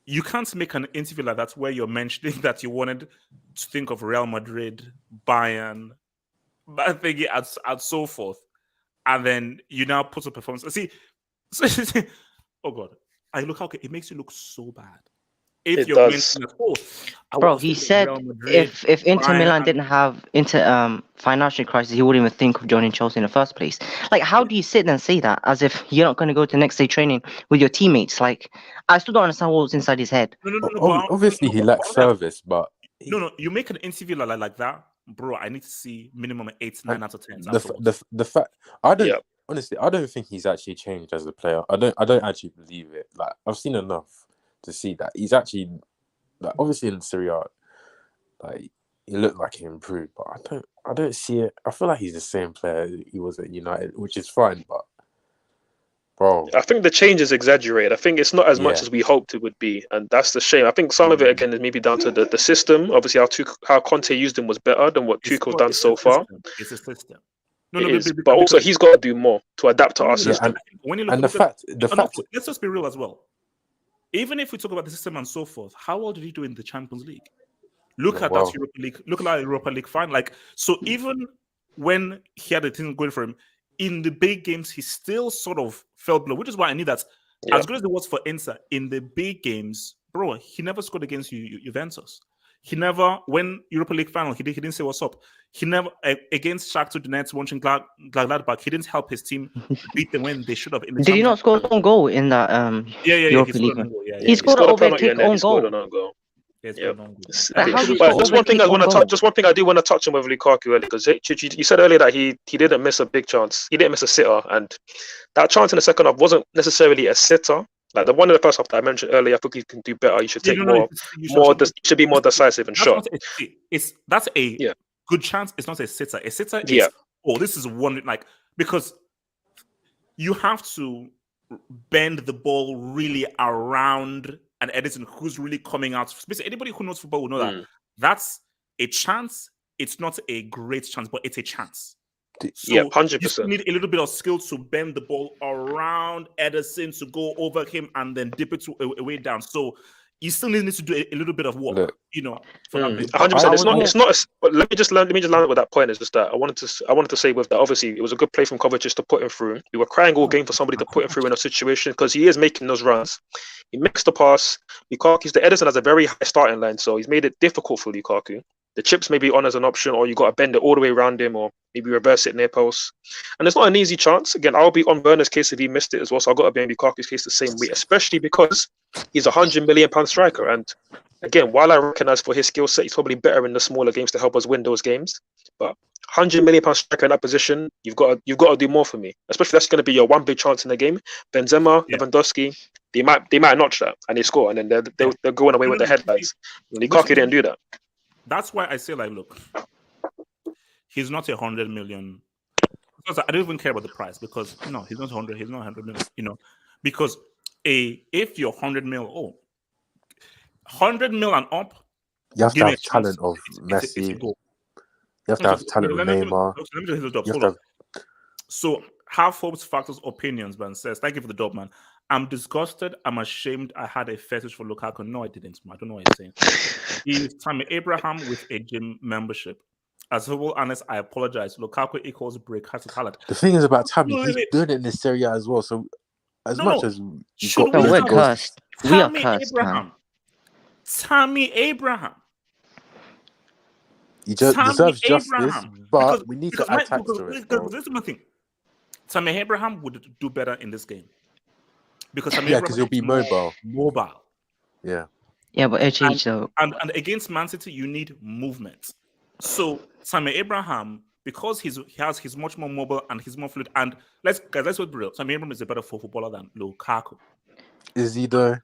A: You can't make an interview like that where you're mentioning that you wanted to think of Real Madrid, Bayern, and so forth, and then you now put a performance. See, oh God, I look okay. It makes you look so bad. If you're mentioning,
B: bro, he said if Inter Milan didn't have financial crisis, he wouldn't even think of joining Chelsea in the first place. Like, how do you sit and say that as if you're not going to go to next day training with your teammates? Like, I still don't understand what was inside his head.
A: No,
C: obviously, he lacks service, but
A: no, you make an interview like that, bro. I need to see minimum 8, 9 out of 10.
C: The fact honestly, I don't think he's actually changed as a player. I don't actually believe it. Like, I've seen enough to see that he's actually, like, obviously in Serie, like, he looked like he improved, but I don't see it. I feel like he's the same player he was at United, which is fine, but bro,
D: I think the change is exaggerated. I think it's not as much as we hoped it would be, and that's the shame. I think some of it again is maybe down to the system. Obviously, how Conte used him was better than what Tuchel's done so far.
A: It's a system.
D: But also he's got to do more to adapt to our system.
C: And the fact,
A: let's just be real as well. Even if we talk about the system and so forth, how well did he do in the Champions League? Look at that Europa League. Look at that Europa League final. Like, so even when he had a thing going for him in the big games, he still sort of felt below, which is why I knew that as good as it was for Inter in the big games, bro, he never scored against Juventus. He never, when Europa League final, he didn't say what's up. He never, against Shakhtar Donetsk, watching Gladbach, he didn't help his team beat them when they should have.
B: Did he not score his own goal in that Europa League? He scored an overkick own goal.
D: But just one thing I do want to touch on with Lukaku earlier, because you said earlier that he didn't miss a big chance. He didn't miss a sitter, and that chance in the second half wasn't necessarily a sitter. Like the one in the first half that I mentioned earlier, I think he can do better. You should take should be more decisive and shot.
A: That's a good chance. It's not a sitter. A sitter is this is one, like, because you have to bend the ball really around an Edison who's really coming out. Basically, anybody who knows football will know that that's a chance. It's not a great chance, but it's a chance. So
D: Yeah,
A: you
D: 100%.
A: still need a little bit of skill to bend the ball around Ederson to go over him and then dip it away down. So you still need to do a little bit of work,
C: Look.
A: for that.
D: 100%. It's
C: would-
D: not. But let me just land with that point. It's just that I wanted to say with that. Obviously, it was a good play from Kovacic to put him through. We were crying all game for somebody to put him through in a situation because he is making those runs. He makes the pass. Lukaku's the Ederson has a very high starting line, so he's made it difficult for Lukaku. The chips may be on as an option, or you got to bend it all the way around him, or maybe reverse it near post. And it's not an easy chance. Again, I'll be on Werner's case if he missed it as well. So I've got to be on Lukaku's case the same way, especially because he's a £100 million striker. And again, while I recognise for his skill set, he's probably better in the smaller games to help us win those games. But £100 million striker in that position, you've got to do more for me. Especially that's going to be your one big chance in the game. Benzema, Lewandowski, they might notch that and they score, and then they're going away with their headlights. Lukaku didn't do that.
A: That's why I say, look, he's not 100 million. Because I don't even care about the price because he's not 100. He's not 100 million. Because if you're 100 mil, 100 mil and up,
C: You have to
A: give me
C: have
A: a chance.
C: talent of
A: It's a
C: Messi.
A: goal.
C: You have to have talent of
A: Let me
C: Neymar.
A: do the job.
C: You
A: Hold
C: have
A: on. So, Half Hopes Factors Opinions, man, says, thank you for the job, man. I'm disgusted. I'm ashamed I had a fetish for Lukaku. No, I didn't. I don't know what he's saying. He's Tammy Abraham with a gym membership. As a football analyst, I apologize. Lukaku equals break. Has a talent.
C: The thing is about Tammy,
A: No,
C: he's
A: wait.
C: doing it in the Serie A as well. So as
A: No,
C: much
A: no.
C: as you've
A: Should
C: got
A: we
B: We're
A: have
B: cursed. We are
A: Tammy
B: cursed, man.
A: Abraham? Tammy Abraham.
C: he
A: Tammy
C: deserves justice,
A: Abraham.
C: but we need to add tax to it.
A: Because this is my thing. Tammy Abraham would do better in this game. Because Tammy
C: Yeah,
A: Abraham
C: because he'll be
A: is more
C: mobile.
A: mobile.
C: Yeah.
B: Yeah, but HH though.
A: And against Man City, you need movement. So Tammy Abraham, because he's much more mobile and he's more fluid. And let's be real. Tammy Abraham is a better footballer than Lukaku.
C: Is he though?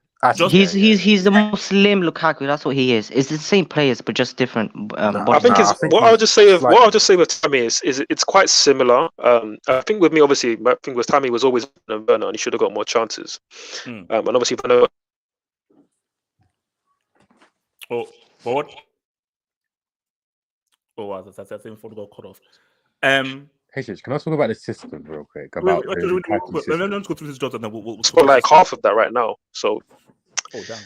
B: He's the most slim Lukaku. That's what he is. It's the same players, but just different.
D: I think what I'll just say with Tammy is it's quite similar. I think with me, obviously, my thing with Tammy was always Werner, and he should have got more chances. And obviously, Werner.
A: Forward. Wow, that thing got cut off.
C: HH, can I talk about the system real quick?
A: Let me go through this job and then we'll
D: got like half of that right now. So.
A: Oh damn.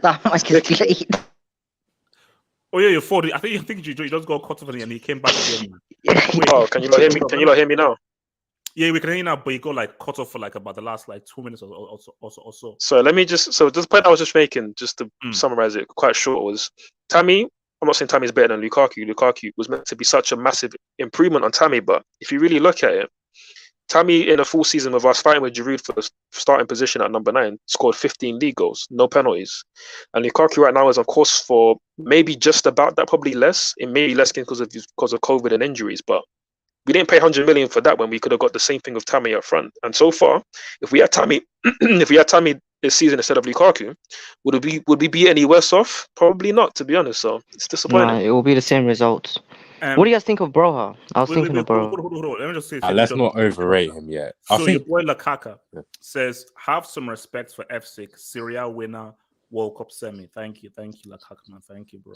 B: That might be late.
A: Oh yeah, you're 40. I think you just got cut off and he came back again.
D: Oh, can you not hear me? Can you not hear me now?
A: Yeah, we can hear you now, but you got like cut off for like about the last 2 minutes or so.
D: So let me this point I was just making, just to summarize it quite short, was Tammy. I'm not saying Tammy's better than Lukaku. Lukaku was meant to be such a massive improvement on Tammy, but if you really look at it, Tammy in a full season with us fighting with Giroud for the starting position at number 9 scored 15 league goals, no penalties. And Lukaku right now is on course for maybe just about that, probably less. It may be less because of COVID and injuries, but we didn't pay 100 million for that when we could have got the same thing with Tammy up front. And so far, if we had Tammy this season instead of Lukaku, would we be any worse off? Probably not, to be honest. So it's disappointing.
B: No, it will be the same results. What do you guys think of Broha? I was thinking of Broha.
A: Hold on. Let me just say.
C: Let's not overrate him yet.
A: So your boy Lukaku says, "Have some respect for F6 Serie winner World Cup semi." Thank you, Lukaku man. Thank you, bro.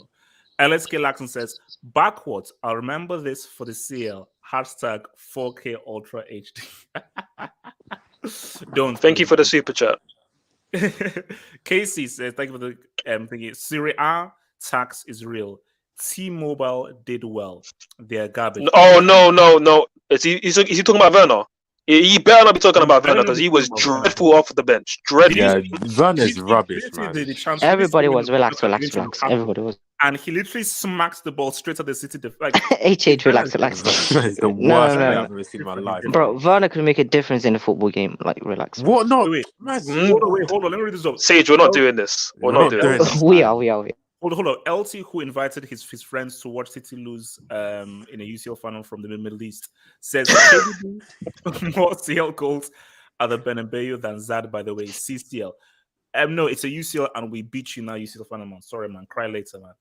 A: LSK Laxon says, "Backwards. I'll remember this for the CL. Hashtag 4K Ultra HD." Don't.
D: Thank you for the super chat.
A: Casey says, "Thank you for the thingy. Serie A tax is real. T-Mobile did well. They're garbage."
D: Oh no! Is he talking about Werner? He better not be talking about Werner because he was dreadful off the bench. Dreadful.
C: Yeah, Werner's rubbish, man.
B: Everybody was relax. Everybody was.
A: And he literally smacks the ball straight at the City.
B: HH, relax.
C: It's the worst thing I've ever seen in my life.
B: Bro, Werner could make a difference in a football game. Like, relax.
C: What? No.
A: Wait. Hold on. Let me read this up.
D: Sage, we're not doing this. We're not doing this.
B: We are.
A: Hold on. LT, who invited his friends to watch City lose in a UCL final from the Middle East, says more CL goals at the Bernabeu than Zad, by the way. CCL. No, it's a UCL and we beat you now, UCL final, man. Sorry, man. Cry later, man.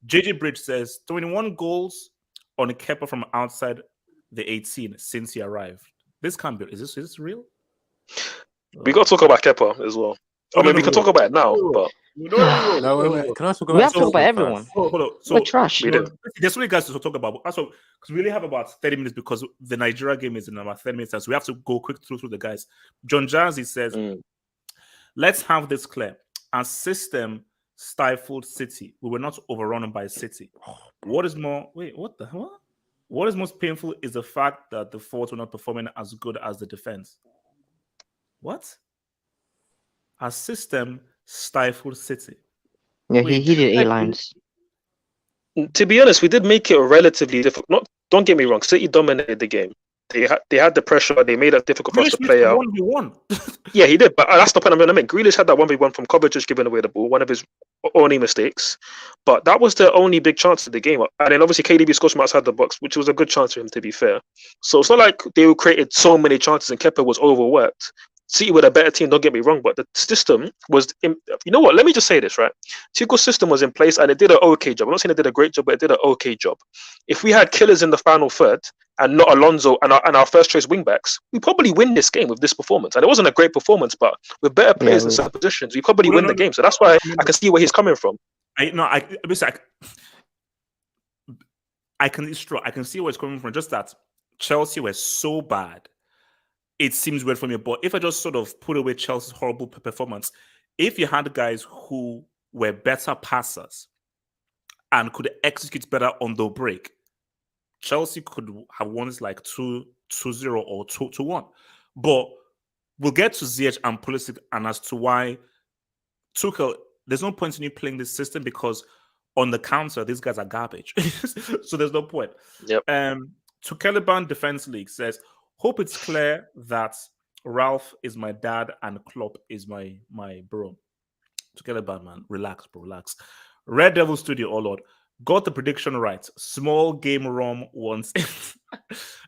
A: JJ Bridge says 21 goals on a Kepa from outside the 18 since he arrived. This can't be. Is this real?
D: We got to talk about Kepa as well. We can talk about it now, but
C: No, wait. Can I talk about?
B: We have to
C: Chelsea
B: talk about
C: first?
B: everyone.
A: Hold on. So
B: We're trash.
D: We did.
A: there's so many guys to talk about. Also, because we only have about 30 minutes because the Nigeria game is in about 30 minutes, so we have to go quick through the guys. John Jazzy says, let's have this clear. Our system stifled City. We were not overrun by City. What is more? Wait, what the hell? What is most painful is the fact that the forwards were not performing as good as the defense. What? Our system stifled City.
B: Yeah,
A: Wait,
B: he did 8 lines.
D: To be honest, we did make it relatively difficult. Don't get me wrong. City dominated the game. They had the pressure. They made it difficult for us to play out.
A: 1v1.
D: Yeah, he did. But that's the point I'm going to make. Grealish had that 1v1 from Kovacic giving away the ball, one of his only mistakes. But that was the only big chance of the game. And then obviously KDB scored from outside the box, which was a good chance for him, to be fair. So it's not like they created so many chances and Kepa was overworked. City were a better team, don't get me wrong, but the system was, you know what, let me just say this, right? Tuchel's system was in place and it did an okay job. I'm not saying it did a great job, but it did an okay job. If we had killers in the final third and not Alonso and our first choice wingbacks, we probably win this game with this performance. And it wasn't a great performance, but with better players in certain positions, we probably win the game. So that's why I can see where he's coming from.
A: I can see where it's coming from. Just that Chelsea were so bad. It seems weird for me, but if I just sort of put away Chelsea's horrible performance, if you had guys who were better passers and could execute better on the break, Chelsea could have won this like 2-0 or 2-1. But we'll get to ZIYECH and PULISIC and as to why Tuchel, there's no point in you playing this system because on the counter, these guys are garbage. So there's no point.
D: Yep.
A: Tukeliban Defense League says, hope it's clear that Ralph is my dad and Klopp is my bro. Together, bad man. Relax, bro. Relax. Red Devil Studio, oh Lord. Got the prediction right. Small game Rom once.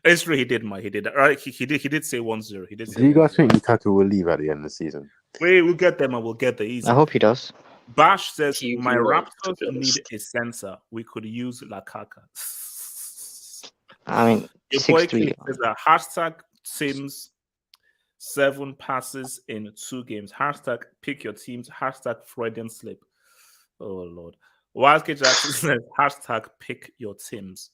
A: It's true, he did, man. He did. Right? He did say 1-0. He did say
C: Do you guys think Lukaku will leave at the end of the season?
A: we'll get them and we'll get the easy.
B: I hope he does.
A: Bash says,
D: He
A: my
D: won't,
A: Raptors
D: to be honest.
A: need a censor. We could use Lukaku.
B: I mean,
A: Your boy
B: 6-3.
A: King says that hashtag Sims 7 passes in 2 games. Hashtag pick your teams. Hashtag Freudian slip. Oh Lord. Wildcat Jackson says hashtag pick your teams.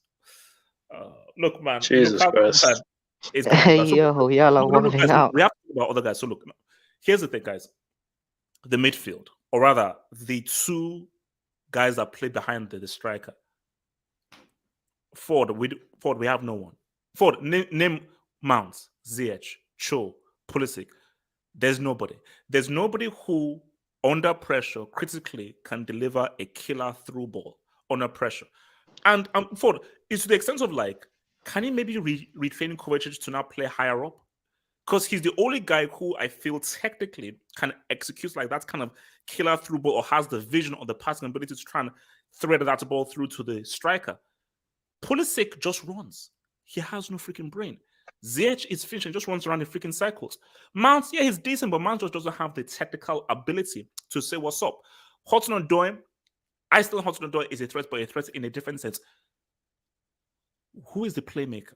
A: Look, man.
D: Jesus Christ.
B: Yo, y'all are wilding out.
A: We have to talk about other guys. So look, here's the thing, guys. The midfield, or rather, the 2 guys that play behind the striker. Ford, we have no one. Ford, name Mounts, ZIYECH, Cho, PULISIC. There's nobody. There's nobody who, under pressure, critically can deliver a killer through ball under pressure. And Ford, it's to the extent of like, can he maybe retrain Kovacic to now play higher up? Because he's the only guy who I feel technically can execute like that kind of killer through ball or has the vision or the passing ability to try and thread that ball through to the striker. PULISIC just runs. He has no freaking brain. ZIYECH is finishing, just runs around in freaking cycles. Mount, yeah, he's decent, but Mount just doesn't have the technical ability to say what's up. Hudson-Odoi, I still think Hudson-Odoi is a threat, but a threat in a different sense. Who is the playmaker?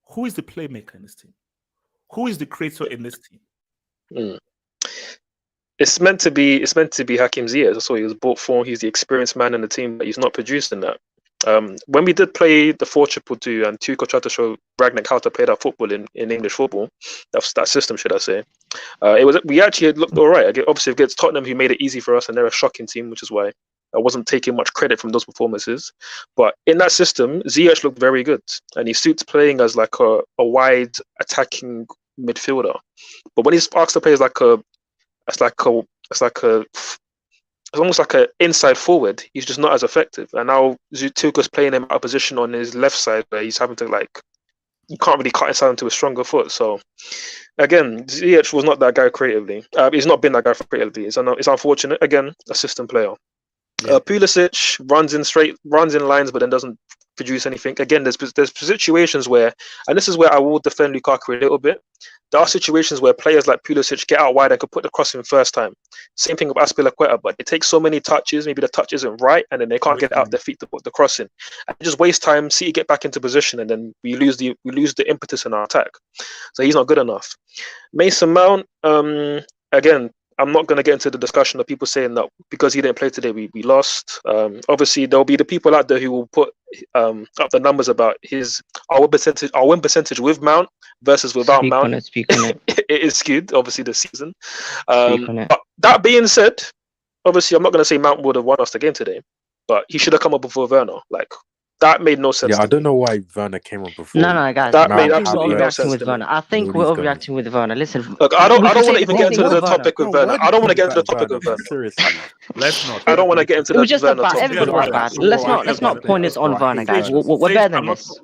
A: Who is the playmaker in this team? Who is the creator in this team?
D: It's meant to be Hakim Ziyech. That's what he was bought for. He's the experienced man in the team, but he's not producing that. When we did play the 4-2-2 and Tuchel tried to show Ragnick how to play that football in English football, that system, should I say, we actually looked all right. Obviously, against Tottenham, who made it easy for us, and they're a shocking team, which is why I wasn't taking much credit from those performances. But in that system, Ziyech looked very good, and he suits playing as like a wide attacking midfielder. But when he's asked to play as it's almost like an inside forward. He's just not as effective. And now Tuchel's playing him out of position on his left side where he's having to you can't really cut inside into a stronger foot. So again, ZIYECH was not that guy creatively. He's not been that guy creatively. It's unfortunate. Again, a system player. Yeah. Pulisic runs in lines, but then doesn't produce anything. Again, there's situations where, and this is where I will defend Lukaku a little bit. There are situations where players like Pulisic get out wide and could put the cross in first time. Same thing with Azpilicueta, but it takes so many touches. Maybe the touch isn't right, and then they can't get out their feet to put the cross in. And just waste time. City get back into position, and then we lose the impetus in our attack. So he's not good enough. Mason Mount, again, I'm not going to get into the discussion of people saying that because he didn't play today, we lost. Obviously, there'll be the people out there who will put up the numbers about our win percentage with Mount versus without Mount.
B: Speak on it.
D: It is skewed, obviously, this season.
B: Speak on it.
D: But that being said, obviously, I'm not going to say Mount would have won us the game today, but he should have come up before Werner. Like, that made no sense.
C: Yeah, I don't know why Werner came on before.
B: No, guys.
D: That
B: Made
D: absolutely no sense
B: with
D: to me.
B: Werner. I think we're overreacting with Werner. Listen,
D: look, I don't want to even get into the topic with Werner. I don't want to get into the topic with Werner.
C: Seriously,
A: let's not.
D: I don't want to get into the Werner topic.
B: Everybody was bad. Let's not point this on Werner, guys. We're better than this.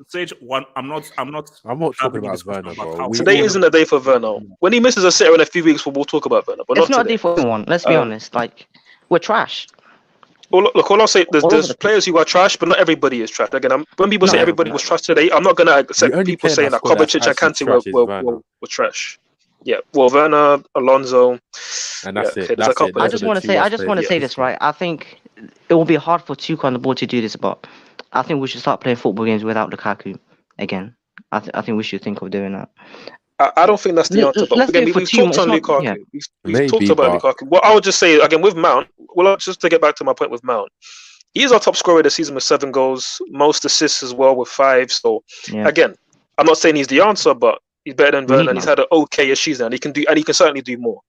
A: I'm not
C: talking about Werner, bro.
D: Today isn't a day for Werner. When he misses a sitter in a few weeks, we'll talk about Werner. But
B: it's not a
D: today.
B: day for anyone. Let's be honest. Like, we're trash.
D: Well, look, all I'll say, there's players who are trash, but not everybody is trash. Again, when people say everybody was trash today, I'm not going to accept people saying that Kovacic and Kante were trash. Yeah, well, Werner, Alonso,
C: and that's it.
B: I just want to say this, right? I think it will be hard for Tuchel on the board to do this, but I think we should start playing football games without Lukaku again. I think we should think of doing that.
D: I don't think that's the answer. But again, we've talked on Lukaku. Yeah. We've talked about Lukaku. What I would just say, again, with Mount, just to get back to my point with Mount, he is our top scorer this season with 7 goals, most assists as well with 5. So, again, I'm not saying he's the answer, but he's better than Werner, and he's had an okay-ish season, and he can certainly do more.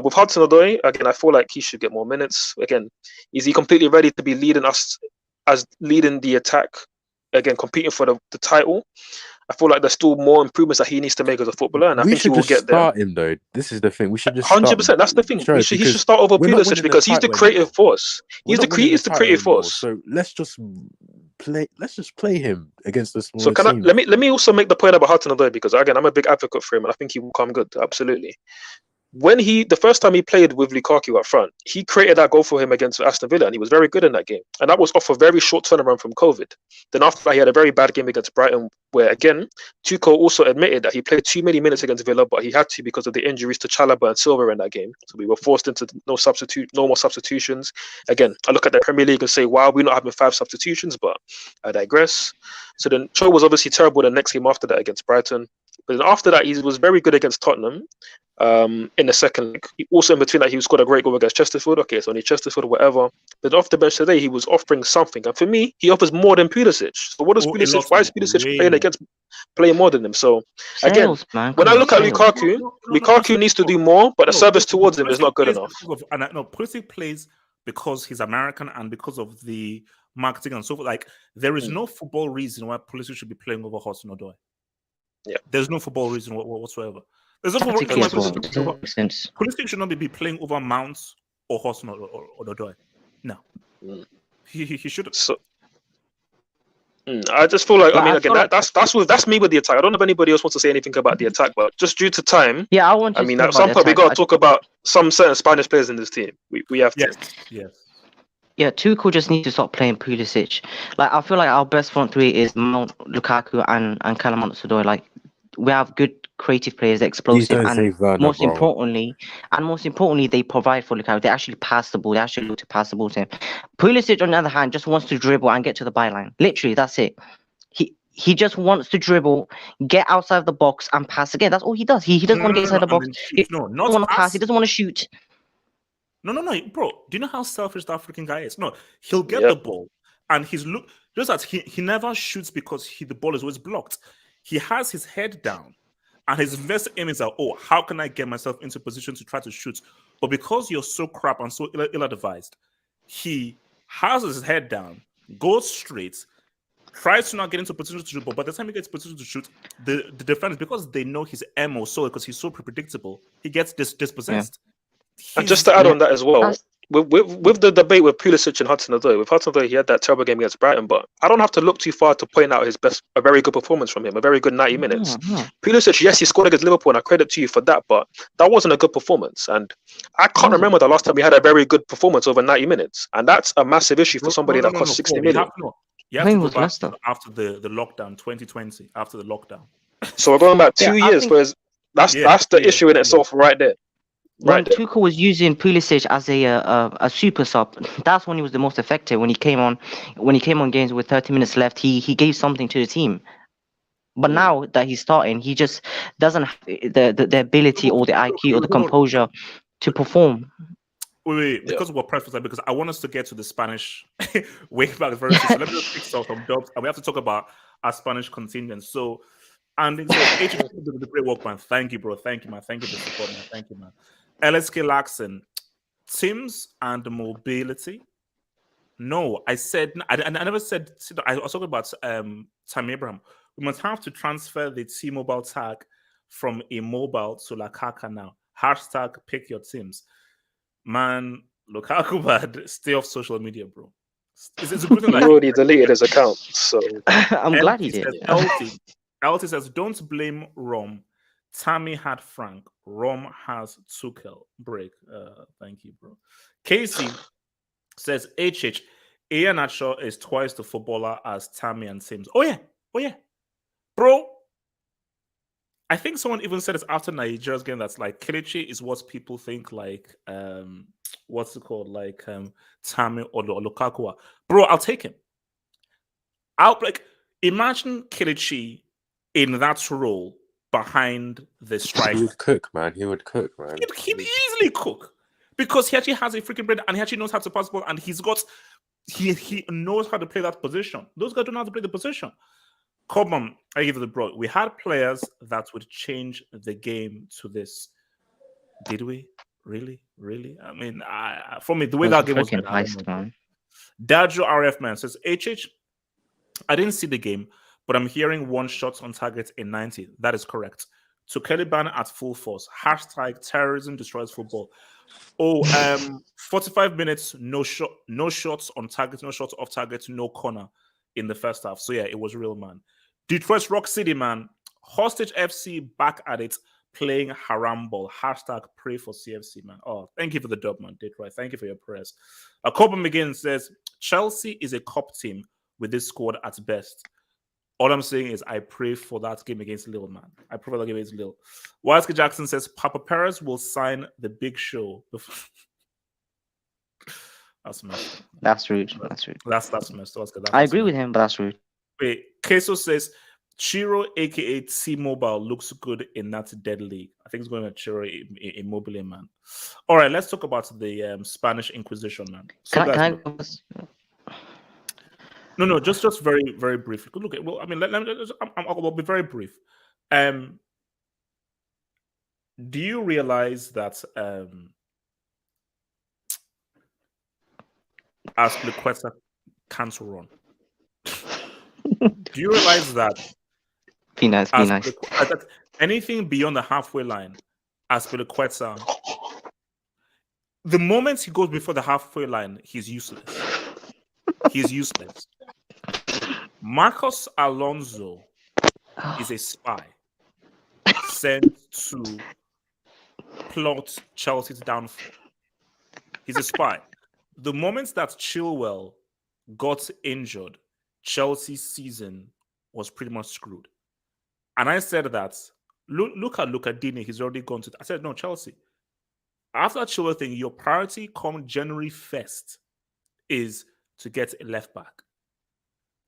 D: With Hudson-Odoi, again, I feel like he should get more minutes. Again, is he completely ready to be leading us as leading the attack? Again, competing for the title. I feel like there's still more improvements that he needs to make as a footballer, and I think he will get there.
C: Start him though. This is the thing. We should just
D: 100%. That's the thing. He should start over Pulisic because he's the creative force. He's the creative force.
C: So let's just play him against the smaller
D: So
C: team.
D: let me also make the point about Hudson-Odoi because again, I'm a big advocate for him, and I think he will come good. Absolutely. When the first time he played with Lukaku up front, he created that goal for him against Aston Villa, and he was very good in that game. And that was off a very short turnaround from COVID. Then after that, he had a very bad game against Brighton, where again, Tuchel also admitted that he played too many minutes against Villa, but he had to because of the injuries to Chalobah and Silva in that game. So we were forced into no more substitutions. Again, I look at the Premier League and say, why are we not having 5 substitutions? But I digress. So then Cho was obviously terrible the next game after that against Brighton. But then after that, he was very good against Tottenham in the second leg. Also in between that, he scored a great goal against Chesterfield. Okay, it's only Chesterfield or whatever. But off the bench today, he was offering something. And for me, he offers more than Pulisic. So what does Pulisic? Why is Pulisic playing more than him? So again, when I look at Lukaku needs to do more, but the service towards him is not good enough.
A: Pulisic plays because he's American and because of the marketing and so forth. Like, there is no football reason why Pulisic should be playing over Hudson-Odoi.
D: Yeah,
A: there's no football reason whatsoever. There's no football reason why Pulisic should not be playing over Mounts or Hudson or Odoi. No, he should.
D: So, I just feel like that's me with the attack. I don't know if anybody else wants to say anything about the attack, but just due to time, at some point we got to talk about some certain Spanish players in this team. We have to.
A: Yes.
B: Yeah, Tuchel just needs to stop playing Pulisic. Like, I feel like our best front three is Mount, Lukaku, and Callum Hudson-Odoi. Like, we have good creative players, explosive, and most importantly, they provide for Lukaku. They actually pass the ball. They actually look to pass the ball to him. Pulisic, on the other hand, just wants to dribble and get to the byline. Literally, that's it. He just wants to dribble, get outside the box, and pass again. That's all he does. He doesn't want to get inside the box. He doesn't want to pass. He doesn't want to shoot.
A: No, bro. Do you know how selfish the African guy is? No, he'll get the ball, and just that he never shoots because the ball is always blocked. He has his head down, and his first aim is like, oh, how can I get myself into position to try to shoot? But because you're so crap and so ill-advised, he has his head down, goes straight, tries to not get into position to shoot, but by the time he gets position to shoot, the defenders, because they know his MO so because he's so predictable, he gets dispossessed.
B: Yeah.
D: And just to add on that as well, with the debate with Pulisic and Hudson-Odoi, with Hudson-Odoi, he had that terrible game against Brighton, but I don't have to look too far to point out a very good performance from him, a very good 90 minutes. Pulisic, yes, he scored against Liverpool, and I credit to you for that, but that wasn't a good perforafter. And I can't remember the last time we had a very good performance over 90 minutes, and that's a massive issue for somebody that costs 60 million.
A: You have to go back after the lockdown, 2020, after the lockdown.
D: So we're going back 2 years, whereas that's the issue in itself right there.
B: When Tuchel was using Pulisic as a super sub, that's when he was the most effective. When he came on games with 30 minutes left, he gave something to the team. But now that he's starting, he just doesn't have the ability or the IQ or the composure to perform.
A: Wait, because we're pressed for time, because I want us to get to the Spanish Wingback very soon. So let me just fix some dubs, and we have to talk about our Spanish contingent. So, and it says, H the great work, man. Thank you, bro. Thank you, man. Thank you for the support, man. Thank you, man. LSK Laxon, teams and mobility. No, I said I never said. I was talking about Tammy Abraham. We must have to transfer the T-Mobile tag from immobile to Lukaku now. Hashtag pick your teams. Man, Lukaku bad. Stay off social media, bro. It's a good thing
D: He
A: that
D: already deleted his account, so
B: I'm glad he did.
A: LT says, don't blame Rom. Tammy had Frank. Rom has Tuchel. Break. Thank you, bro. Casey says, HH, Iheanacho is twice the footballer as Tammy and Sims. Oh yeah. Bro, I think someone even said this after Nigeria's game, that's like Kelechi is what people think like what's it called? Like Tammy or Lukaku are. Bro, I'll take him. Imagine Kelechi in that role behind the striker.
C: He would cook, man. He'd
A: easily cook. Because he actually has a freaking brain and he actually knows how to pass the ball, and he knows how to play that position. Those guys don't know how to play the position. Come on, I give it the bro. We had players that would change the game to this. Did we? Really? I mean, for me, the way that game was
B: freaking heist, man.
A: Dajo RF man says, HH, I didn't see the game, but I'm hearing 1 shot on target in 90. That is correct. To Caliban at full force. Hashtag terrorism destroys football. 45 minutes, no shots on target, no shots off target, no corner in the first half. So yeah, it was real, man. Detroit's Rock City, man. Hostage FC back at it, playing haram ball. Hashtag pray for CFC, man. Oh, thank you for the dub, man. Detroit, thank you for your prayers. Corbin McGinn says, Chelsea is a cup team with this squad at best. All I'm saying is I pray for that game against Lille, man. I pray for that game against Lille. Wiseky Jackson says, Papa Perez will sign the big show. That's messed up.
B: That's rude.
A: That's messed up.
B: I agree with him, but that's rude.
A: Wait, Queso says, Chiro, aka T-Mobile, looks good in that dead league. I think it's going to Chiro Immobile, man. All right, let's talk about the Spanish Inquisition, man. So No, just very, very briefly. Look, well, I mean, I'll be very brief. Do you realize that Azpilicueta can't run? Do you realize that?
B: Be nice.
A: Anything beyond the halfway line, Azpilicueta, the moment he goes before the halfway line, he's useless. Marcos Alonso is a spy sent to plot Chelsea's downfall. He's a spy. The moment that Chilwell got injured, Chelsea's season was pretty much screwed. And I said that, look at Lucadini, he's already gone to... I said, no, Chelsea. After that Chilwell thing, your priority come January 1st is to get a left back.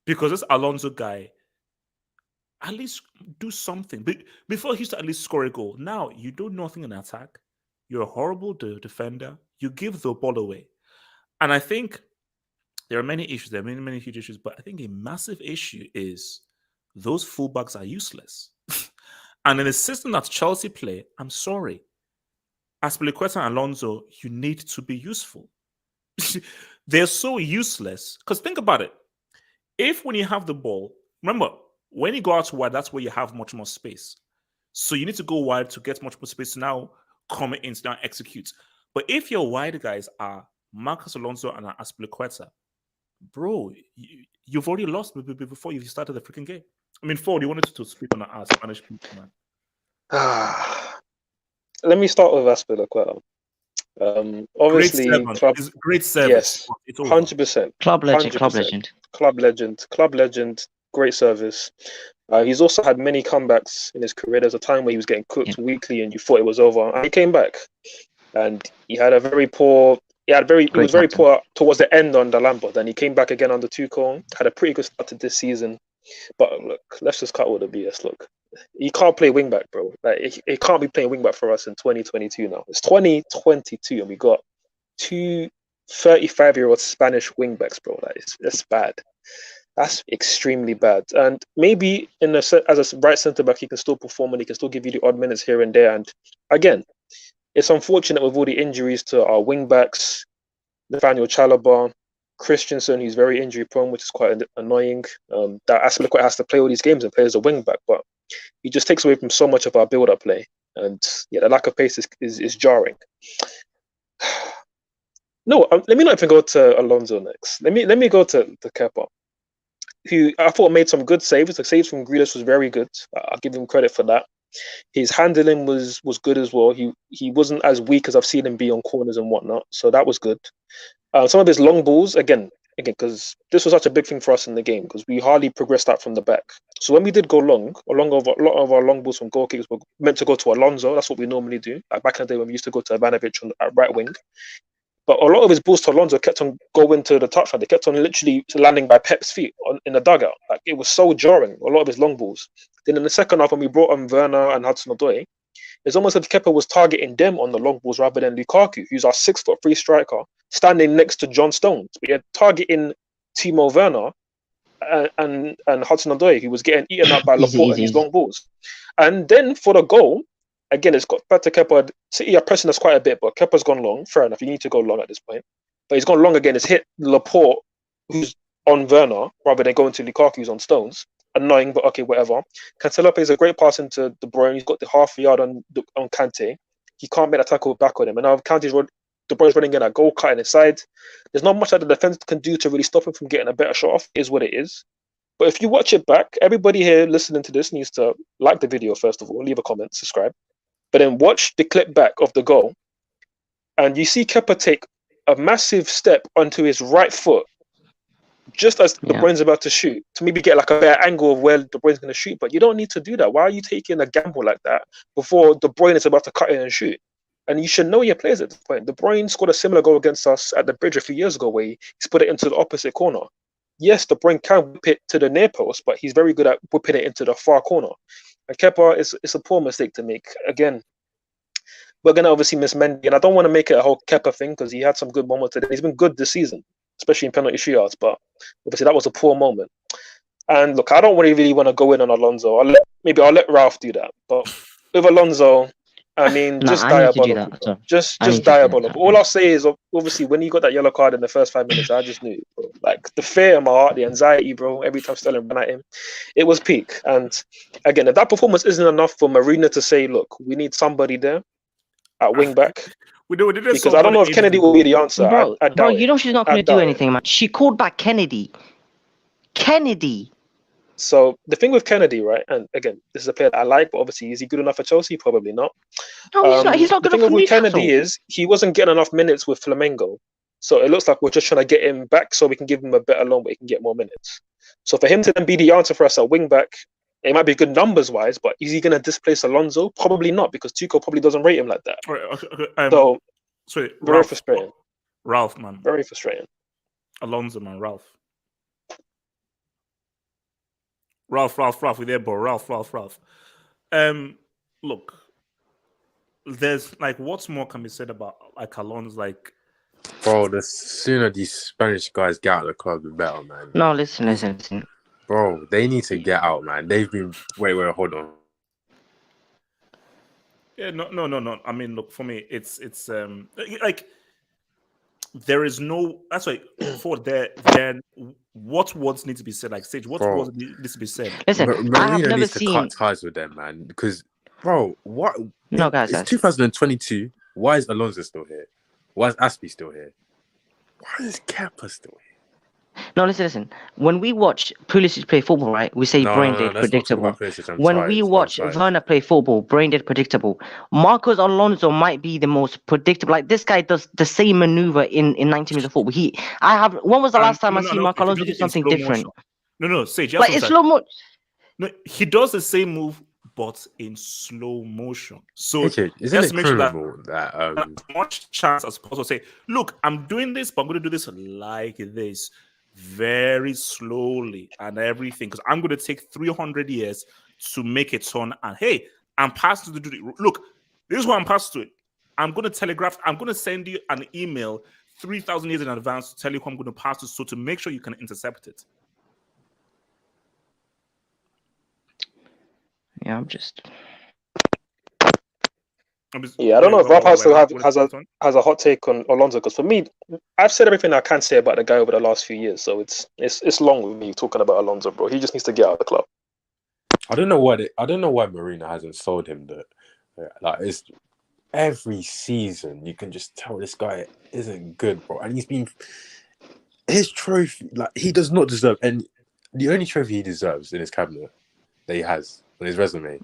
A: Because this Alonso guy, at least do something. Before he used to at least score a goal. Now, you do nothing in attack. You're a horrible defender. You give the ball away. And I think there are many issues. There are many huge issues. But I think a massive issue is those fullbacks are useless. And in the system that Chelsea play, I'm sorry. Azpilicueta and Alonso, you need to be useful. They're so useless. Because think about it. If when you have the ball, remember, when you go out wide, that's where you have much more space. So you need to go wide to get much more space to now come in, to now execute. But if your wide guys are Marcos Alonso and Azpilicueta, bro, you've already lost before you started the freaking game. I mean, Ford, you wanted to speak on our Spanish people, man.
D: Let me start with Azpilicueta. Obviously,
A: great service.
D: Yes, 100%.
B: Club legend.
D: Club legend. Great service. He's also had many comebacks in his career. There's a time where he was getting cooked weekly, and you thought it was over, and he came back. And he had a very poor. He was very poor towards the end under Lampard. Then he came back again under Tuchel. Had a pretty good start to this season. But look, let's just cut all the BS. Look, he can't play wingback, bro. Like he can't be playing wingback for us in 2022 now. It's 2022 and we got two 35-year-old Spanish wingbacks, bro. Like that's bad. That's extremely bad. And maybe as a right centre back, he can still perform and he can still give you the odd minutes here and there. And again, it's unfortunate with all the injuries to our wingbacks, Nathaniel Chalobah, Christensen, who's very injury prone, which is quite annoying. That Aspilicueta has to play all these games and play as a wing back, but he just takes away from so much of our build-up play. And yeah, the lack of pace is jarring. No, let me not even go to Alonso next. Let me go to Kepa, who I thought made some good saves. The saves from Grealish was very good. I'll give him credit for that. His handling was good as well. He wasn't as weak as I've seen him be on corners and whatnot, so that was good. Some of his long balls, again, because this was such a big thing for us in the game, because we hardly progressed that from the back. So when we did go long, a lot of our long balls from goal kickers were meant to go to Alonso. That's what we normally do. Like back in the day when we used to go to Ivanovic at right wing. But a lot of his balls to Alonso kept on going to the touchline. They kept on literally landing by Pep's feet in the dugout. Like it was so jarring, a lot of his long balls. Then in the second half, when we brought on Werner and Hudson-Odoi, it's almost as if Kepa was targeting them on the long balls rather than Lukaku, who's our 6'3" striker, standing next to John Stones. But you're targeting Timo Werner and Hudson-Odoi, who was getting eaten up by Laporte and his long balls. And then for the goal, again, it's got back to Kepa. City are pressing us quite a bit, but Kepa's gone long. Fair enough, you need to go long at this point. But he's gone long again. It's hit Laporte, who's on Werner, rather than going to Lukaku, who's on Stones. Annoying, but okay, whatever. Cancelo plays a great pass into De Bruyne. He's got the half yard on Kante. He can't make that tackle back on him. And now De Bruyne's running in a goal, cutting inside. There's not much that the defense can do to really stop him from getting a better shot off. Is what it is. But if you watch it back, everybody here listening to this needs to like the video first of all, leave a comment, subscribe, but then watch the clip back of the goal, and you see Kepa take a massive step onto his right foot just as De Bruyne's about to shoot, to maybe get like a better angle of where De Bruyne's going to shoot. But you don't need to do that. Why are you taking a gamble like that before De Bruyne is about to cut in and shoot? And you should know your players at this point. De Bruyne scored a similar goal against us at the Bridge a few years ago where he's put it into the opposite corner. Yes, De Bruyne can whip it to the near post, but he's very good at whipping it into the far corner. And Kepa, it's a poor mistake to make. Again, we're going to obviously miss Mendy. And I don't want to make it a whole Kepa thing because he had some good moments today. He's been good this season, especially in penalty shootouts, but obviously that was a poor moment. And look, I don't really want to go in on Alonso. I'll let Ralph do that. But with Alonso, I mean, just diabolical. Just diabolical. All I'll say is, obviously, when he got that yellow card in the first 5 minutes, I just knew, bro. Like the fear in my heart, the anxiety, bro. Every time Sterling ran at him, it was peak. And again, if that performance isn't enough for Marina to say, look, we need somebody there at wing back. Because I don't know if Kennedy will be the answer.
B: Bro,
D: I doubt
B: you know she's not going to do anything, man. She called back Kennedy.
D: So the thing with Kennedy, right? And again, this is a player that I like, but obviously, is he good enough for Chelsea? Probably not.
B: No, he's not good enough for Newcastle. The thing with Kennedy
D: is he wasn't getting enough minutes with Flamengo. So it looks like we're just trying to get him back so we can give him a better loan where he can get more minutes. So for him to then be the answer for us at wing back, it might be good numbers wise, but is he going to displace Alonso? Probably not, because Tuchel probably doesn't rate him like that.
A: Okay. Sorry,
D: very frustrating.
A: Ralph, man.
D: Very frustrating.
A: Alonso, man. Ralph, we're there, bro. Ralph. Look, there's like, what's more can be said about like Alonso? Like,
C: bro, the sooner these Spanish guys get out of the club, the better, man.
B: No, listen.
C: Bro, they need to get out, man. They've been wait, hold on.
A: Yeah, no. I mean, look, for me, it's like there is no. That's why for there. Then what words need to be said? Like, Sage, what words needs to be said?
B: Listen, I have never seen.
C: To cut ties with them, man. Because, bro, what?
B: No, guys,
C: it's 2022. Why is Alonso still here? Why is Aspi still here? Why is Kepa still here?
B: No, listen. When we watch Pulisic play football, right, we say brain dead, predictable. When we watch Werner play football, brain dead, predictable. Marcos Alonso might be the most predictable. Like, this guy does the same maneuver in 90 minutes of football. When was the last time I see Marcos Alonso do something different?
A: No, Sage.
B: But it's slow motion.
A: No, he does the same move, but in slow motion. So
C: isn't it criminal that
A: much chance as possible to say, look, I'm doing this, but I'm going to do this like this, very slowly and everything, because I'm going to take 300 years to make a turn. And hey, I'm passing to the duty. Look, this is what I'm passing to it. I'm going to telegraph. I'm going to send you an email 3,000 years in advance to tell you who I'm going to pass to, so to make sure you can intercept it.
B: Yeah, I'm just.
D: Yeah, I don't know if Rob has a hot take on Alonso, because for me, I've said everything I can say about the guy over the last few years, so it's long with me talking about Alonso, bro. He just needs to get out of the club.
C: I don't know why Marina hasn't sold him. Like, it's every season you can just tell this guy isn't good, bro, and his trophy, like, he does not deserve, and the only trophy he deserves in his cabinet that he has on his resume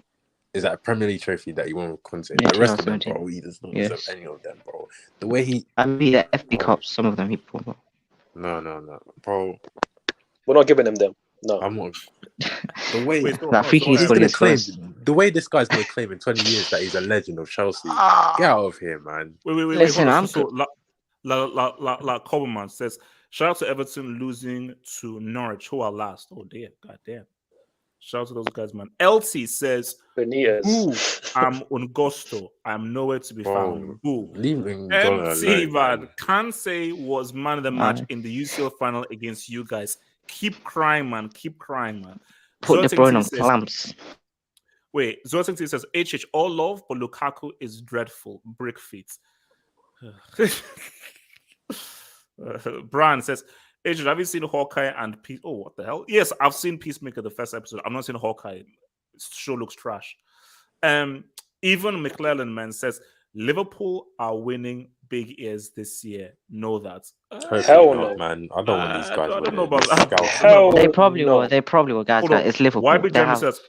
C: is that a Premier League trophy that he won with Conte.
B: Yeah,
C: The rest of them, bro, he does not deserve any of them, bro. The way he...
B: I mean, the FB Cups, some of them he pulled.
C: No, bro.
D: We're not giving him them. No.
C: I'm not... The way... The way this guy's going to claim in 20 years that he's a legend of Chelsea. Get out of here, man.
A: Wait.
B: Listen,
A: La Coleman says, shout out to Everton losing to Norwich, who are last. Oh, dear. God damn. Shout out to those guys, man. LT says, boo, I'm on gusto. I'm nowhere to be found. Boo. LT, man. Kansei was man of the match in the UCL final against you guys. Keep crying, man. Keep crying, man.
B: Put the Bruyne on clamps.
A: Wait, Zoting says, HH, all love, but Lukaku is dreadful. Brick feet. Brian says, Agent, have you seen Hawkeye and Peace? Oh, what the hell? Yes, I've seen Peacemaker, the first episode. I've not seen Hawkeye. It sure looks trash. Even McClellan, man, says Liverpool are winning big ears this year. Know that.
D: Hell no,
C: man. I don't want these guys.
A: I don't know about that.
B: They probably will. They probably will, guys. It's Liverpool.
A: YB Jeremy says,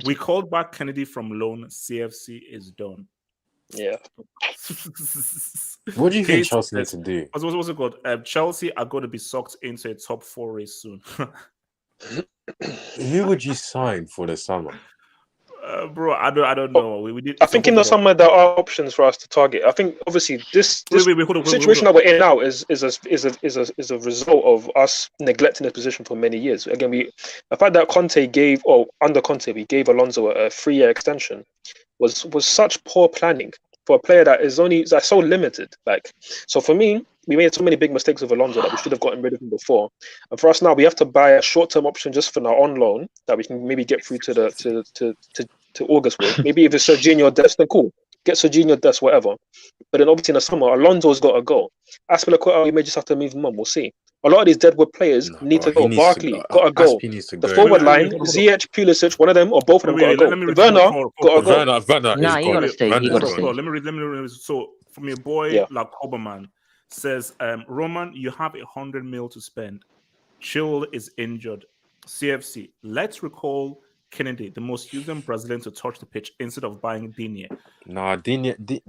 A: we called back Kennedy from loan. CFC is done.
D: Yeah.
C: What do you think Chelsea needs to do?
A: What's it called? Chelsea are going to be sucked into a top 4 race soon.
C: Who would you sign for the summer?
A: Bro, I don't know. We did.
D: I think in the summer there are options for us to target. I think obviously this situation that we're in now is a result of us neglecting this position for many years. Again, the fact that under Conte we gave Alonso a 3-year extension was such poor planning for a player that's so limited. Like, so for me, we made so many big mistakes with Alonso that we should have gotten rid of him before. And for us now, we have to buy a short-term option just for now on loan that we can maybe get through to August with. Maybe if it's Serginho Dest, then cool. Get Serginho Dest, whatever. But then obviously in the summer, Alonso's got to go. Aspilicueta, we may just have to move him on. We'll see. A lot of these deadwood players need to go. Barkley got to go. The forward line, ZIYECH, Pulisic, one of them or both of them got to go. Werner got to go.
B: Nah, you got to stay. You got to stay.
A: Let me read. So from your boy, like Oberman, says, Roman, you have 100 mil to spend. Chil is injured. CFC, let's recall Kennedy, the most used Brazilian to touch the pitch instead of buying Digne.
C: Nah, Digne.
B: We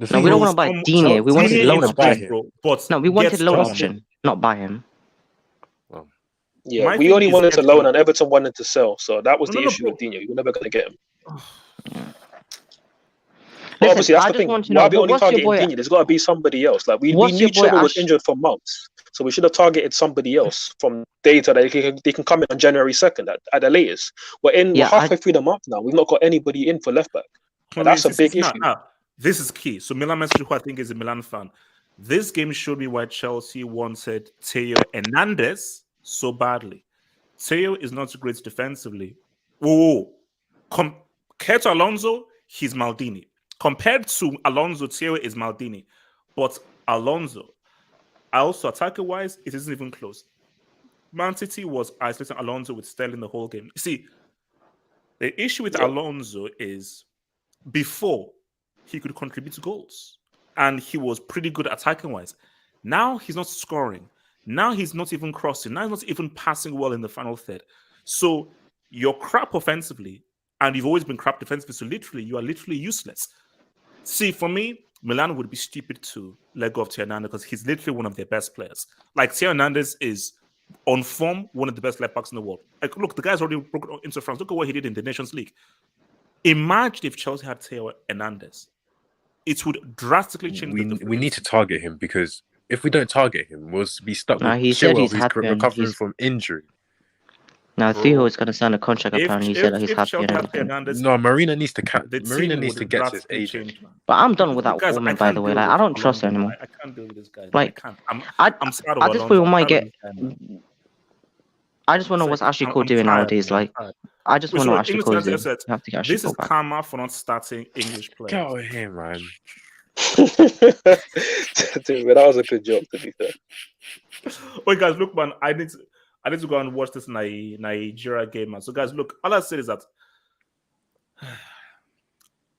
B: don't want to buy Digne. We wanted loan option. No, we wanted loan option, not buy him.
D: Yeah, we only wanted to loan and Everton wanted to sell. So that was the issue with Digne. You're never going to get him. But obviously, that's the thing. Why are we only targeting Digne? There's got to be somebody else. Like we knew Chilwell was injured for months. So we should have targeted somebody else from data that they can come in on January 2nd at the latest. We're halfway through the month now. We've not got anybody in for left back. That's a big issue.
A: This is key. So Milan message, who I think is a Milan fan. This game showed me why Chelsea wanted Theo Hernandez so badly. Theo is not so great defensively. Compared to Alonso, he's Maldini. Compared to Alonso, Theo is Maldini. But Alonso, also, attacker-wise, it isn't even close. Man City was isolating Alonso with Sterling the whole game. You see, the issue with Alonso is before he could contribute to goals. And he was pretty good attacking-wise. Now he's not scoring. Now he's not even crossing. Now he's not even passing well in the final third. So you're crap offensively, and you've always been crap defensively. So literally, you are literally useless. See, for me, Milan would be stupid to let go of Theo Hernandez because he's literally one of their best players. Like, Theo Hernandez is on form, one of the best left backs in the world. Like, look, the guy's already broken into France. Look at what he did in the Nations League. Imagine if Chelsea had Theo Hernandez. It would drastically change.
C: We need to target him, because if we don't target him, we'll be stuck with
B: he said he's
C: recovering from injury.
B: Now,
A: Bro,
B: Theo is going to sign a contract.
A: if
B: Apparently, he said that he's happy
A: Chelsea
B: and
A: had
B: everything.
A: Hernandez,
C: No, Marina needs to
A: the
C: Marina
A: team
C: needs to
A: would
C: get to his
A: drastically
C: agent.
A: change, man.
B: But I'm done with that
A: Guys, I
B: woman, by
A: can't
B: the way.
A: deal
B: Like,
A: with
B: I don't trust her
A: Alonso.
B: anymore.
A: I can't deal with this guy.
B: Like,
A: I can't.
B: I
A: I'm scared of
B: at this
A: Alonso.
B: point, we might
A: I'm
B: get.
A: scared of this guy, man.
B: I just want to know
A: It's
B: what's Ashley
A: like,
B: Cole
A: I'm
B: doing
A: tired,
B: nowadays.
A: man.
B: Like,
A: I'm tired.
B: I just
A: Wait,
B: want to
A: so
B: know what
A: wait,
B: Ashley
A: English
B: Cole is
A: fans
B: doing.
A: said,
B: You have to get Ashley
A: this
B: Cole
A: is
B: back.
A: karma for not starting English
C: Get
A: players.
C: out of here, man.
D: Dude, but that was a good joke, to be fair.
A: Wait, guys, look, man, I need to go and watch this Nigeria game, man. So, guys, look, all I said is that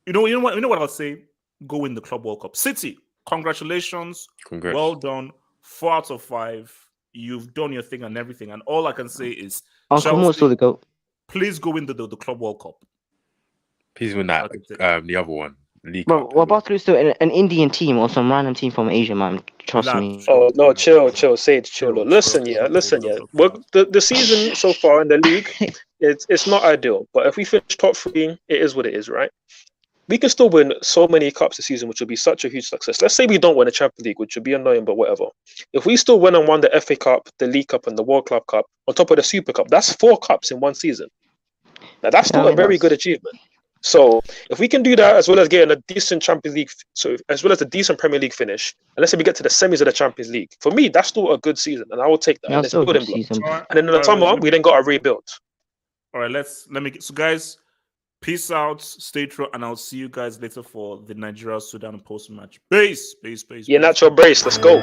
A: you know what I'll say? Go win the Club World Cup. City, congratulations.
C: Congrats.
A: Well done. 4 out of 5. You've done your thing and everything. And all I can say is,
B: Uncle Mo's still the GOAT.
A: please go win the Club World Cup.
C: Please win that. The other one. League
B: Bro,
C: Cup.
B: we're about to lose to an Indian team or some random team from Asia, man. Trust
A: Relax,
B: me.
D: Oh no, chill, Sage,
A: Chill,
D: chill. Look, listen,
A: chill.
D: Well, the season so far in the league, it's not ideal. But if we finish top 3, it is what it is, right? We can still win so many cups this season, which would be such a huge success. Let's say we don't win the Champions League, which would be annoying, but whatever. If we still win and won the FA Cup, the League Cup, and the World Club Cup, on top of the Super Cup, that's 4 cups in one season. Now that's still a very good achievement. So if we can do that, as well as getting a decent Champions League, so as well as a decent Premier League finish, and let's say we get to the semis of the Champions League, for me that's still a good season, and I will take that.
B: Yeah,
D: And it's
B: still a
D: building
B: good
D: blocks.
B: season.
A: All right,
D: And then in the summer, we then got to rebuild.
A: All right, let me get, so guys, peace out, stay true, and I'll see you guys later for the Nigeria Sudan post match. Peace.
D: Yeah, natural brace. Let's go.